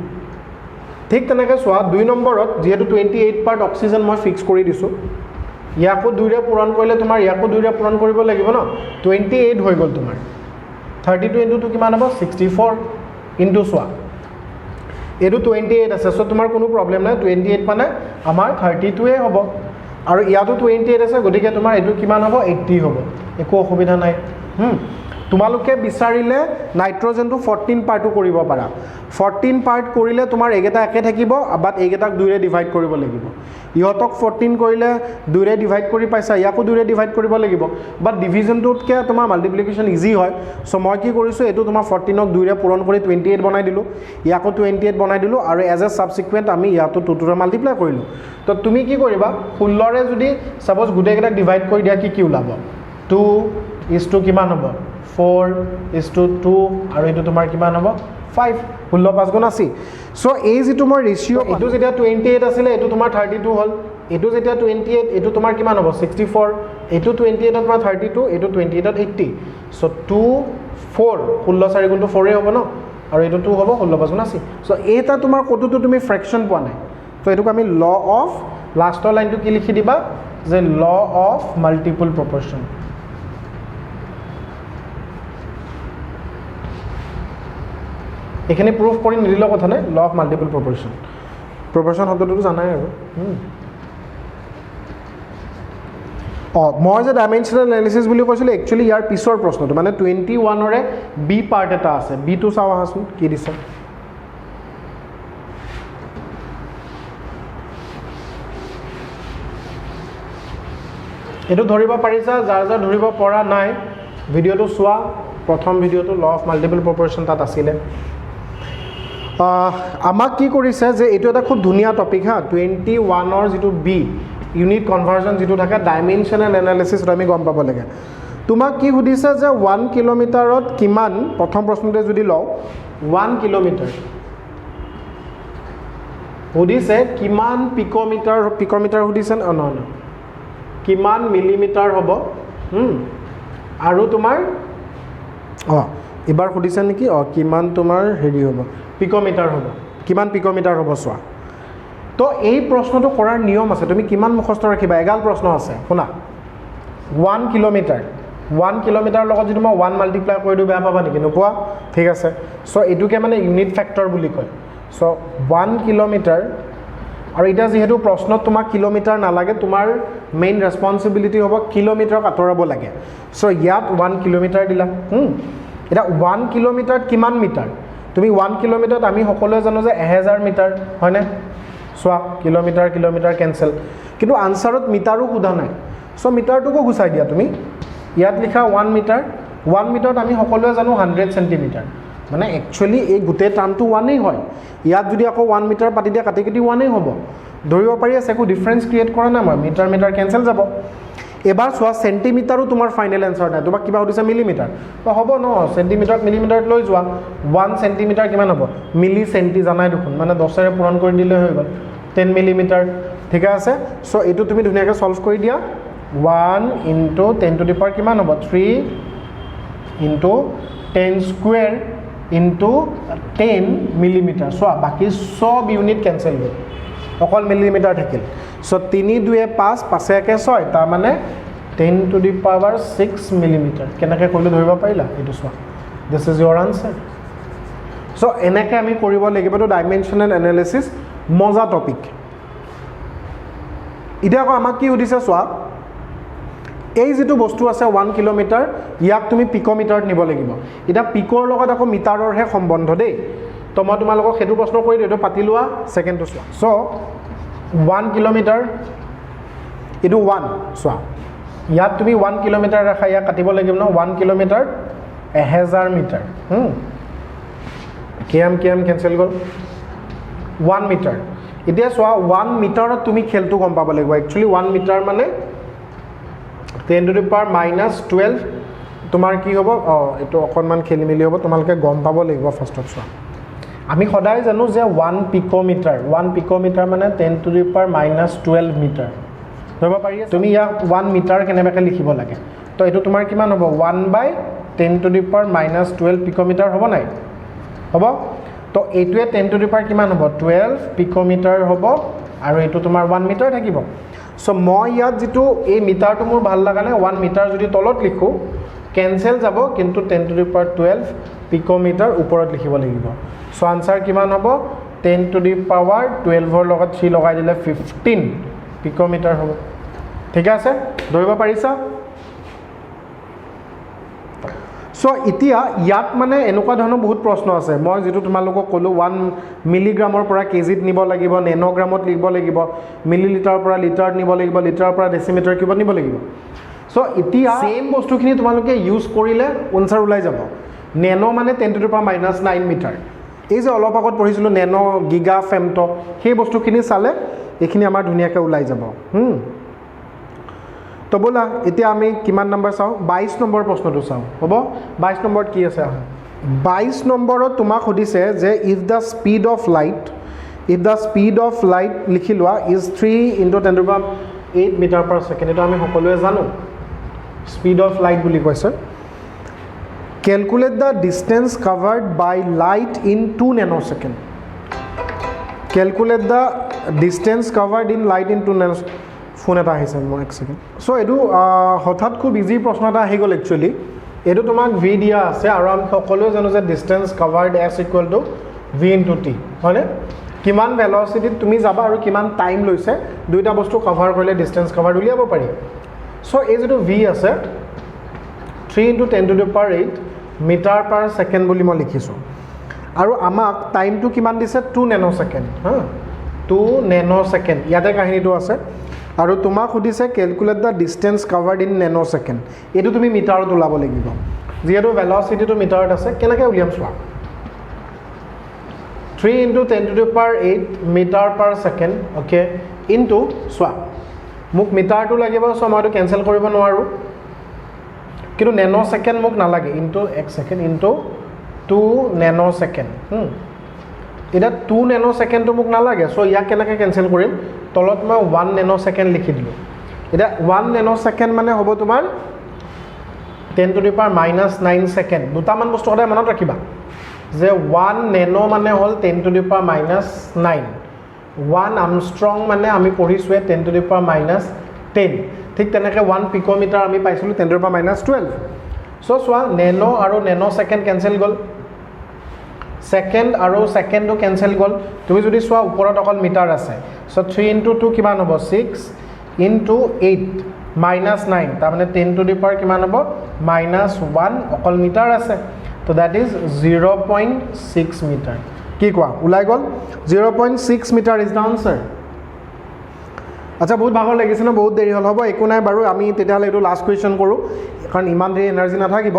ঠিক তেনেকৈ চোৱা, 2 নম্বৰত যিহেতু 28 পাৰ্ট অক্সিজেন মই ফিক্স কৰি দিছোঁ, ইয়াকো 2ৰে পূৰণ কৰিলে তোমাৰ ইয়াকো 2ৰে পূৰণ কৰিব লাগিব ন, 28 হৈ গ'ল তোমাৰ, 32 ইনটুটো কিমান হ'ব, 64 ইনটু চোৱা, এইটো 28 আছে, চ' তোমাৰ কোনো প্ৰব্লেম নাই, 28 মানে আমাৰ 32ৱে হ'ব, আৰু ইয়াতো 28 আছে, গতিকে তোমাৰ এইটো কিমান হ'ব, 80 হ'ব, একো অসুবিধা নাই। তোমালোকে বিচাৰিলে নাইট্ৰজেনটো 14 পাৰ্টো কৰিব পাৰা, 14 পাৰ্ট কৰিলে তোমাৰ এইকেইটা একে থাকিব, বাট এইকেইটাক 2ৰে ডিভাইড কৰিব লাগিব, ইহঁতক 14 কৰিলে 2ৰে ডিভাইড কৰি পাইছা, ইয়াকো 2ৰে ডিভাইড কৰিব লাগিব, বাট ডিভিজনটোতকৈ তোমাৰ মাল্টিপ্লিকেশ্যন ইজি হয়। চ' মই কি কৰিছোঁ, এইটো তোমাৰ 14ক 2ৰে পূৰণ কৰি 28 বনাই দিলোঁ, ইয়াকো 28 বনাই দিলোঁ, আৰু এজ এ ছাবচিকুৱেণ্ট আমি ইয়াতো 2ৰে মাল্টিপ্লাই কৰিলোঁ। তো তুমি কি কৰিবা, 16ৰে যদি ছাপ'জ গোটেইকেইটাক ডিভাইড কৰি দিয়া, কি ওলাব, 2 কিমান হ'ব, 4:2, আৰু এইটো তোমাৰ কিমান হ'ব, 5, 16 5 গুণ 80। চ' এই যিটো মই ৰেচিঅ', এইটো যেতিয়া 28 আছিলে, এইটো তোমাৰ 32 হ'ল, এইটো যেতিয়া 28, এইটো তোমাৰ কিমান হ'ব, 64, এইটো 28ত তোমাৰ 32, এইটো 28ত 80, চ' 2, 4, 16 4 গুণটো 4 হ'ব ন, আৰু এইটো 2 হ'ব, 16 5 গুণ 80। চ' এইটা তোমাৰ ক'তোতো তুমি ফ্ৰেকশ্যন পোৱা নাই, তো এইটোক আমি ল অফ, লাষ্টৰ লাইনটো কি লিখি দিবা, যে ল অফ মাল্টিপল প্ৰপৰ্শ্যন। এইখিনি প্ৰুফ কৰি নিদিলেও কথা নাই, ল অফ মাল্টিপল প্ৰপৰ্শ্যন শব্দটোতো জানাই আৰু। মই যে ডাইমেনশ্যনেল এনালিচিছ বুলি কৈছিলোঁ, একচুৱেলি ইয়াৰ পিছৰ প্ৰশ্নটো, মানে 21ৰে বি পাৰ্ট এটা আছে, বিটো চাওঁ আহাচোন কি দিছে। এইটো ধৰিব পাৰিছা, যাৰ ধৰিব পৰা নাই ভিডিঅ'টো চোৱা, প্ৰথম ভিডিঅ'টো ল অফ মাল্টিপল প্ৰপৰ্শ্যন তাত আছিলে। আমাক কি কৰিছে, যে এইটো এটা খুব ধুনীয়া টপিক 21ৰ যিটো বি ইউনিট কনভাৰ্জন যিটো থাকে, ডাইমেনশ্যনেল এনালিচিছত আমি গম পাব লাগে। তোমাক কি সুধিছে, যে 1 কিলোমিটাৰত কিমান, প্ৰথম প্ৰশ্নতে যদি লওঁ 1 কিলোমিটাৰ সুধিছে, কিমান পিক'মিটাৰ সুধিছে, নহয় কিমান মিলিমিটাৰ হ'ব, আৰু তোমাৰ এবাৰ সুধিছে নেকি, কিমান তোমাৰ হেৰি হ'ব, পিক'মিটাৰ হ'ব, কিমান পিক'মিটাৰ হ'ব চোৱা। তো এই প্ৰশ্নটো কৰাৰ নিয়ম আছে, তুমি কিমান মুখস্থ ৰাখিবা, এগাল প্ৰশ্ন আছে, শুনা। 1 কিলোমিটাৰ লগত যদি মই 1 মাল্টিপ্লাই কৰি দিওঁ, বেয়া পাবা নেকি, নোপোৱা, ঠিক আছে। চ' এইটোকে মানে ইউনিট ফেক্টৰ বুলি কয়। চ' 1 কিলোমিটাৰ, আৰু এতিয়া যিহেতু প্ৰশ্নত তোমাক কিলোমিটাৰ নালাগে, তোমাৰ মেইন ৰেছপনচিবিলিটি হ'ব কিলোমিটাৰক আঁতৰাব লাগে। চ' ইয়াত 1 কিলোমিটাৰ দিলা। এতিয়া 1 কিলোমিটাৰত কিমান মিটাৰ, তুমি 1 কিলোমিটাৰত আমি সকলোৱে জানো যে 1000 মিটাৰ, হয়নে? চোৱা, কিলোমিটাৰ কেঞ্চেল, কিন্তু আনচাৰত মিটাৰো সোধা নাই, চ' মিটাৰটোকো গুচাই দিয়া তুমি, ইয়াত লিখা 1 মিটাৰ, 1 মিটাৰত আমি সকলোৱে জানো 100 চেণ্টিমিটাৰ, মানে একচুৱেলি এই গোটেই টাৰ্মটো 1 হয় ইয়াত যদি আকৌ 1 মিটাৰ পাতি দিয়া কাটি কাটি 1 হ'ব ধৰিব পাৰি আছে একো ডিফাৰেন্স ক্ৰিয়েট কৰা নাই মই মিটাৰ মিটাৰ কেনসেল যাব এবাৰ চোৱা সেন্টিমিটাৰো তোমাৰ ফাইনেল আনসাৰ নাই তোমাক কিবা সুধিছে মিলিমিটাৰ তো হ'ব ন সেন্টিমিটাৰ মিলিমিটাৰত লৈ যোৱা 1 সেন্টিমিটাৰ কিমান হ'ব মিলি সেন্টি জানাই দেখোন মানে 10 ৰে পূৰণ কৰি দিলে হৈ গ'ল 10 মিলিমিটাৰ ঠিক আছে সো এটো তুমি ধুনিয়াকৈ সলভ কৰি দিয়া 1 into 10 to the power কিমান হ'ব 3 into 10 square into 10 millimeter so বাকি সব ইউনিট ক্যান্সেল হ'ল অকল মিলিমিটাৰ থাকিল সো 3 2 5 5 1 6 তাৰ মানে 10 to the power 6 millimeter কেনেকৈ কৰিলে ধৰিব পাৰিলা এটো so this is your answer so এনেকৈ আমি কৰিব লাগিব তো ডাইমেনশনাল এনালাইসিস মজা টপিক ইটা আকৌ আমাক কি সুধিছে সোৱা এই যেটো বস্তু আছে 1 কিলোমিটাৰ ইয়াক তুমি পিকোমিটাৰত নিব লাগিব এটা পিকৰ লগত আকৌ মিটাৰৰ হে সম্বন্ধ দেই তো মই তোমালোকক হেতু প্ৰশ্ন কৰি দিও পাতি লোৱা সেকেন্ডটো সোৱা সো 1 কিলোমিটাৰ ইটো 1 সোৱা ইয়াত তুমি 1 কিলোমিটাৰ ৰাখা ইয়া কাটিব লাগিব ন 1 কিলোমিটাৰ 1000 মিটাৰ কেএম কেনসেল গল 1 মিটাৰ এতিয়া সোৱা 1 মিটাৰত তুমি খেলটো গম পাব লাগিব একচুয়ালি 1 মিটাৰ মানে 10 to the power minus 12 তোমাৰ কি হ'ব এটো অকনমান খেলি মেলি হ'ব তোমালকে গম পাব লাগিব ফাৰ্স্ট অফ সোৱা আমি সদায় জানো যে 1 পিকোমিটাৰ মানে 10 to the power minus 12 metre ধৰিব পাৰি তুমি ইয়া 1 মিটাৰ কেনেবাকে লিখিব লাগে তো এটো তোমাৰ কিমান হ'ব 1/10 to the power minus 12 পিকোমিটাৰ হ'ব নাই হ'ব তো এইটোৱে 10 to the power কিমান হ'ব 12 পিকোমিটাৰ হ'ব আৰু এটো তোমাৰ 1 মিটাৰ থাকিব সো মই ইয়াত যেটো এই মিটাৰটো মোৰ ভাল লাগা নাই 1 মিটাৰ যদি তলত লিখো ক্যান্সেল যাব কিন্তু 10 to the power 12 পিকোমিটাৰ ওপৰত লিখিব লাগিব সো আনসাৰ কিমান হ'ব 10 to the power 12 ৰ লগত 3 লগাই দিলে 15 পিকোমিটাৰ হ'ব ঠিক আছে ধৰিব পাৰিছা সো ইতিয়া ইয়াত মানে এনেকুৱা ধৰণৰ বহুত প্ৰশ্ন আছে মই যেটো তোমালোকক কলো 1 মিলিগ্ৰামৰ পৰা কেজিত নিব লাগিব নেনোগ্ৰামত লিখব লাগিব মিলিলিটাৰৰ পৰা লিটাৰত নিব লাগিব লিটাৰৰ পৰা ডেসিমিটাৰ কিবা নিব লাগিব সো ইতিয়া সেম বস্তুখিনি তোমালোকে ইউজ কৰিলে আনসাৰ ওলাই যাব নেনো মানে 10 to the power minus 9 metre এই যে অলপ আগত পঢ়িছিলো নেনো গিগা ফেমটো সেই বস্তুখিনি চালে এখিনি আমাৰ ধুনিয়াকৈ ওলাই যাব তো বলা এতিয়া আমি কিমান নম্বৰ চাও 22 নম্বৰ প্ৰশ্নটো চাও হ'ব 22 নম্বৰত কি আছে 22 নম্বৰত তোমাক সুধিছে যে if the speed of light লিখি লোৱা is 3 into 10 to the power 8 meter per second এটা আমি সকলোৱে জানো speed of light বুলি কৈছে calculate the distance covered by light in 2 nanosecond calculate the distance covered in light in 2 nanosecond phone এটা আহিছে মই এক সেকেন্ড সো এটো হঠাৎ খুব ইজি প্ৰশ্ন এটা আহি গল একচুয়ালি এটো তোমাক v দিয়া আছে আৰু আমি সকলোৱে জানো যে ডিসটেন্স কভাৰড s = v * t হয়নে কিমান ভেলোসিটি তুমি যাবা আৰু কিমান টাইম লৈছে দুইটা বস্তু কভাৰ কৰিলে ডিসটেন্স কভাৰড উলিয়াব পাৰি সো এই যেটো v আছে 3 * 10 to the power 8 metre per second বুলি মই লিখিছো আৰু আমাক টাইমটো কিমান দিছে 2 নেনোসেকেন্ড 2 নেনোসেকেন্ড ইয়াতে কাহিনীটো আছে আৰু তোমাক সুধিছে ক্যালকুলেট দা ডিসটেন্স কভাৰড ইন নেনোসেকেন্ড এটো তুমি মিটাৰত উলাব লাগিব যেটো ভেলোসিটিটো মিটাৰত আছে কেনেকৈ উলিয়াম চোৱা 3 into 10 to the power 8 meter per second okay into চোৱা মোক মিটাৰটো লাগিব সো মইটো ক্যান্সেল কৰিব নোৱাৰো কিন্তু নেনোসেকেন্ড মোক নালাগে into 1 সেকেন্ড into 2 নেনোসেকেন্ড এটা 2 নেনোসেকেন্ড মোক নালাগে সো ইয়া কেনেকৈ ক্যান্সেল কৰিম তলত মই 1 নেনোসেকেন্ড লিখি দিলো এটা 1 নেনোসেকেন্ড মানে হ'ব তোমাৰ 10 to the power minus 9 second দুটামান বস্তু সদায় মনত ৰাখিবা যে 1 নেনো মানে হল 10 to the power minus 9 1 Armstrong মানে আমি পঢ়িছো 10 to the power minus 10 ঠিক তেনেকৈ 1 পিকোমিটাৰ আমি পাইছিলো 10 to the power minus 12 so সোৱা নেনো আৰু নেনোসেকেন্ড ক্যান্সেল গল সেকেন্ড আৰু সেকেন্ডও ক্যান্সেল গল তুমি যদি সোৱা ওপৰত অকল মিটাৰ আছে সো 3 into 2 কিমান হ'ব 6 into 8 minus 9 তাৰ মানে 10 to the power কিমান হ'ব minus 1 অকল মিটাৰ আছে তো that is 0.6 মিটাৰ কি কোৱা উলাই গল 0.6 মিটাৰ is the answer আচ্ছা বহুত ভাগৰ লাগিছে ন বহুত দেৰি হ'ল হ'ব একো নাই বাৰু আমি তেতিয়াহ'লে এইটো লাষ্ট কুৱেশ্যন কৰোঁ কাৰণ ইমান দেৰি এনাৰ্জি নাথাকিব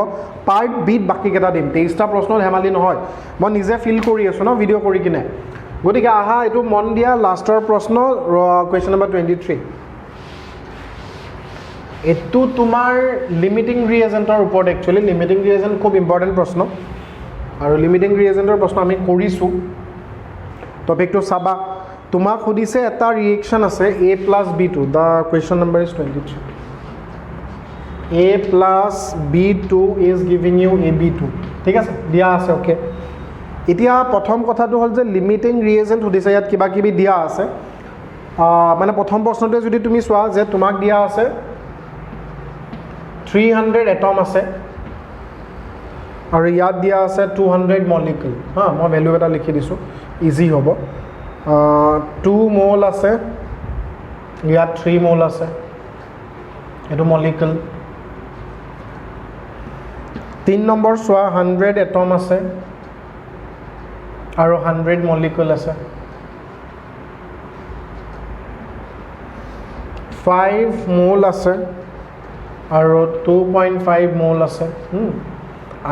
পাৰ্ট বিত বাকীকেইটা দিম 23টা প্ৰশ্ন ধেমালি নহয় মই নিজে ফিল কৰি আছোঁ ন ভিডিঅ' কৰি কিনে গতিকে আহা এইটো মন দিয়া লাষ্টৰ প্ৰশ্ন কুৱেশ্যন নম্বৰ 23 এইটো তোমাৰ লিমিটিং ৰিএজেণ্টৰ ওপৰত একচুৱেলি লিমিটিং ৰিএজেণ্ট খুব ইম্পৰ্টেণ্ট প্ৰশ্ন আৰু লিমিটিং ৰিএজেণ্টৰ প্ৰশ্ন আমি কৰিছোঁ টপিকটো চাবা তোমাক সুধিছে এটা ৰিয়েকশ্যন আছে a plus b2 the question number is 23 a plus b2 is giving you ab2 ঠিক আছে দিয়া আছে ওকে এতিয়া প্ৰথম কথাটো হ'ল যে লিমিটিং ৰিএজেণ্ট সুধিছে ইয়াত কিবা কিবি দিয়া আছে মানে প্ৰথম প্ৰশ্নটোৱে যদি তুমি চোৱা যে তোমাক দিয়া আছে 300 এটম আছে আৰু ইয়াত দিয়া আছে 200 মলিকুল হা মই ভ্যালু এটা লিখি দিছোঁ ইজি হ'ব 2 মোল আছে ইয়াত 3 মোল আছে এটো মলিকুল 3 নম্বৰ চোৱা 100 এটম আছে আৰু 100 মলিকুল আছে 5 মোল আছে আৰু 2.5 মোল আছে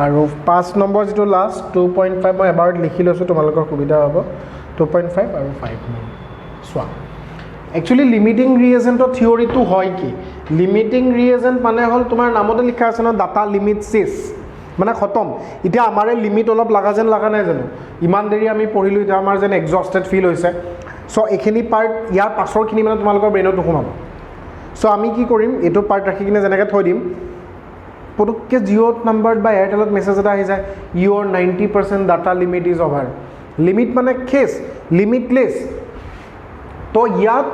আৰু 5 নম্বৰ যেটো লাষ্ট 2.5 মই এবাৰ লিখি লৈছোঁ তোমালোকৰ সুবিধা হ'ব 2.5 আৰু 5 মোল চোৱা একচুৱেলি লিমিটিং ৰিএজেণ্টৰ থিওৰিটো হয় কি লিমিটিং ৰিএজেণ্ট মানে হ'ল তোমাৰ নামতে লিখা আছে ন ডাটা লিমিট চেছ মানে খতম এতিয়া আমাৰে লিমিট অলপ লাগা যেন লাগা নাই জানো ইমান দেৰি আমি পঢ়িলোঁ এতিয়া আমাৰ যেন এক্সস্টেড ফিল হৈছে সো এখিনি পাৰ্ট ইয়াৰ পাছৰখিনি মানে তোমালোকৰ ব্ৰেইনত নোসোমাব সো আমি কি কৰিম এইটো পাৰ্ট ৰাখি কিনে যেনেকৈ থৈ দিম পটককৈ জিঅ'ত নাম্বাৰত বা এয়াৰটেলত মেছেজ এটা আহি যায় ইউৰ 90% data limit is over limit মানে খেচ লিমিটলেছ তো ইয়াত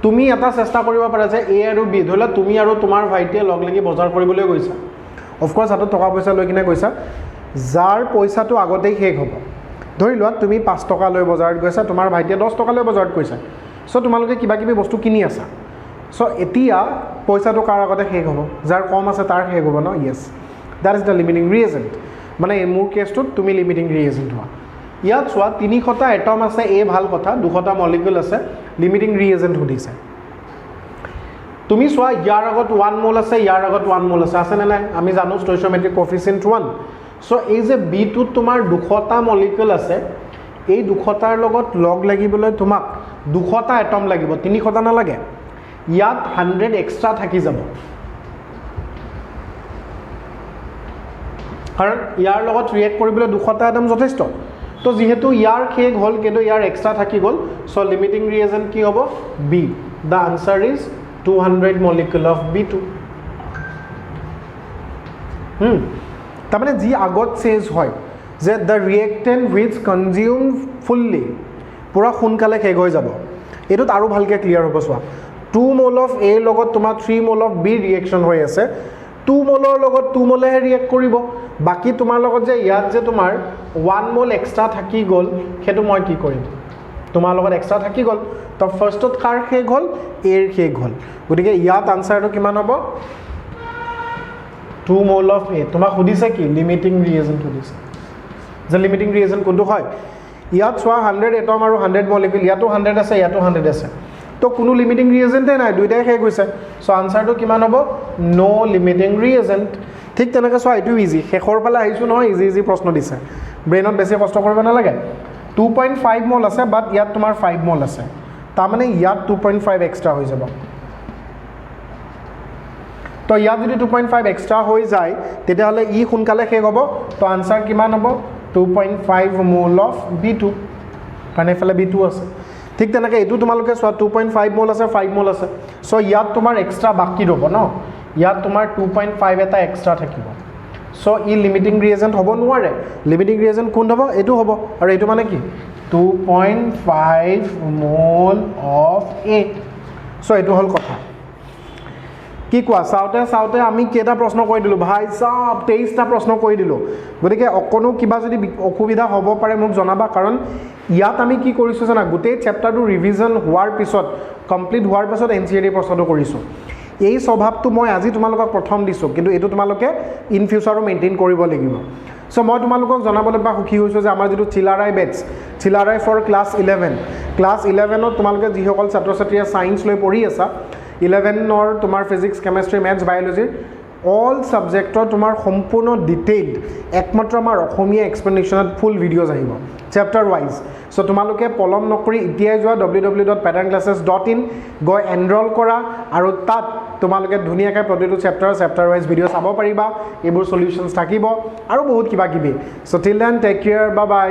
তুমি এটা চেষ্টা কৰিব পাৰা যে এ আৰু বি ধৰি লোৱা তুমি আৰু তোমাৰ ভাইটিয়ে লগ লাগি বজাৰ কৰিবলৈ গৈছা অফক'ৰ্ছ হাতত টকা পইচা লৈ কিনে গৈছা যাৰ পইচাটো আগতেই শেষ হ'ব ধৰি লোৱা তুমি 5 টকা লৈ বজাৰত গৈছা তোমাৰ ভাইটিয়ে 10 টকা লৈ বজাৰত গৈছা সো তোমালোকে কিবা কিবি বস্তু কিনি আছা সো এতিয়া পইচাটো কাৰ আগতে শেষ হ'ব যাৰ কম আছে তাৰ শেষ হ'ব ন yes that is the limiting reagent মানে মোৰ কেছটোত তুমি লিমিটিং ৰিএজেণ্ট হোৱা ইয়াত চোৱা 300টা এটম আছে এ ভাল কথা 200টা মলিকুল আছে লিমিটিং ৰিএজেণ্ট সুধিছে তুমি চোৱা ইয়াৰ আগত 1 মোল আছে ইয়াৰ আগত 1 মোল আছে নে নাই আমি জানো ষ্টয়চিওমেট্ৰিক কোএফিচিয়েন্ট 1 সো এই যে b2 তোমাৰ 200টা মলিকুল আছে এই 200টাৰ লগত লগ লাগিবলৈ তোমাক 200টা এটম লাগিব 300টা নালাগে ইয়াত 100 এক্সট্ৰা থাকি যাব কাৰণ ইয়াৰ লগত ৰিয়েক্ট কৰিবলৈ 200টা এটম যথেষ্ট তো যেহেতু ইয়াৰ শেষ হ'ল কিন্তু ইয়াৰ এক্সট্ৰা থাকি গ'ল সো লিমিটিং ৰিএজেণ্ট কি হ'ব B the answer is 200 molecule of B2 তাৰমানে যি আগত চেজ হয় যে দ্য ৰিয়েক্টেণ্ট হুইচ কনজিউম ফুল্লি পুৰা সোনকালে শেষ হৈ যাব এইটোত আৰু ভালকৈ ক্লিয়াৰ হ'ব চোৱা 2 মোল অফ এ লগত তোমাৰ 3 মোল অফ বি ৰিয়েকশ্যন হৈ আছে 2 মোলৰ লগত 2 মোলেহে ৰিয়েক্ট কৰিব বাকী তোমাৰ লগত যে ইয়াত যে তোমাৰ 1 মোল এক্সট্ৰা থাকি গ'ল সেইটো মই কি কৰিম তোমাৰ লগত এক্সট্ৰা থাকি গ'ল তো ফাৰ্ষ্টত কাৰ শেষ হ'ল এৰ শেষ হ'ল গতিকে ইয়াত আনসাৰটো কিমান হ'ব 2 মোল অফ এ তোমাক সুধিছে কি লিমিটিং ৰিএজেণ্ট সুধিছে যে লিমিটিং ৰিএজেণ্ট কোনটো হয় ইয়াত চোৱা 100 এটম আৰু 100 মলিকুল ইয়াতো 100 আছে ইয়াতো 100 আছে তো কোনো লিমিটিং ৰিএজেণ্টে নাই দুইটাই শেষ হৈছে সো আনসাৰটো কিমান হ'ব নো লিমিটিং ৰিএজেণ্ট ঠিক তেনেকৈ চোৱা এইটো ইজি শেষৰ ফালে আহিছোঁ নহয় ইজি ইজি প্ৰশ্ন দিছে ব্ৰেইনত বেছি কষ্ট কৰিব নালাগে 2.5 মোল আছে বাট ইয়াত তোমাৰ 5 মোল আছে তাৰমানে ইয়াত 2.5 এক্সট্ৰা হৈ যাব তো ইয়াত যদি 2.5 এক্সট্ৰা হৈ যায় তেতিয়াহ'লে ই সোনকালে শেষ হ'ব তো আনসাৰ কিমান হ'ব 2.5 মোল অফ B2 কাৰণ এইফালে B2 আছে ঠিক তেনেকৈ এইটো তোমালোকে চোৱা 2.5 মোল আছে 5 মোল আছে সো ইয়াত তোমাৰ এক্সট্ৰা বাকি ৰ'ব ন ইয়াত তোমাৰ 2.5 এটা এক্সট্ৰা থাকিব সো ই লিমিটিং ৰিএজেণ্ট হ'ব নোৱাৰে লিমিটিং ৰিএজেণ্ট কোন হ'ব এইটো হ'ব আৰু এইটো মানে কি 2.5 মোল অফ এ সো এইটো হ'ল কথা কি কোৱা চাওঁতে চাওঁতে আমি কেইটা প্ৰশ্ন কৰি দিলোঁ ভাই চাব 23টা প্ৰশ্ন কৰি দিলোঁ গতিকে অকণো কিবা যদি অসুবিধা হ'ব পাৰে মোক জনাবা কাৰণ ইয়াত আমি কি কৰিছোঁ জানা গোটেই চেপ্টাৰটো ৰিভিজন হোৱাৰ পিছত কমপ্লিট হোৱাৰ পিছত এনচিইআৰটি প্ৰশ্নটো কৰিছোঁ এই স্বভাৱটো মই আজি তোমালোকক প্ৰথম দিছোঁ কিন্তু এইটো তোমালোকে ইন ফিউচাৰো মেইনটেইন কৰিব লাগিব সো মই তোমালোকক জনাবলৈ বা সুখী হৈছোঁ যে আমাৰ যিটো Chilarai batches Chilarai for class 11 class 11ত তোমালোকে যিসকল ছাত্ৰ ছাত্ৰীয়ে ছায়েন্স লৈ পঢ়ি আছা 11ৰ তোমাৰ physics chemistry maths biology all ছাবজেক্টৰ তোমাৰ সম্পূৰ্ণ ডিটেইলড একমাত্ৰ আমাৰ অসমীয়া এক্সপ্লেনেশ্যনত ফুল ভিডিঅ'জ আহিব চেপ্টাৰ ৱাইজ চ' তোমালোকে পলম নকৰি এতিয়াই যোৱা www.pattern-classes.in গৈ এনৰল কৰা আৰু তাত তোমালোকে ধুনীয়াকৈ প্ৰতিটো চেপ্টাৰ ৱাইজ ভিডিঅ' চাব পাৰিবা এইবোৰ সলিউশনছ থাকিব আৰু বহুত কিবা কিবি so' till then take care bye বাই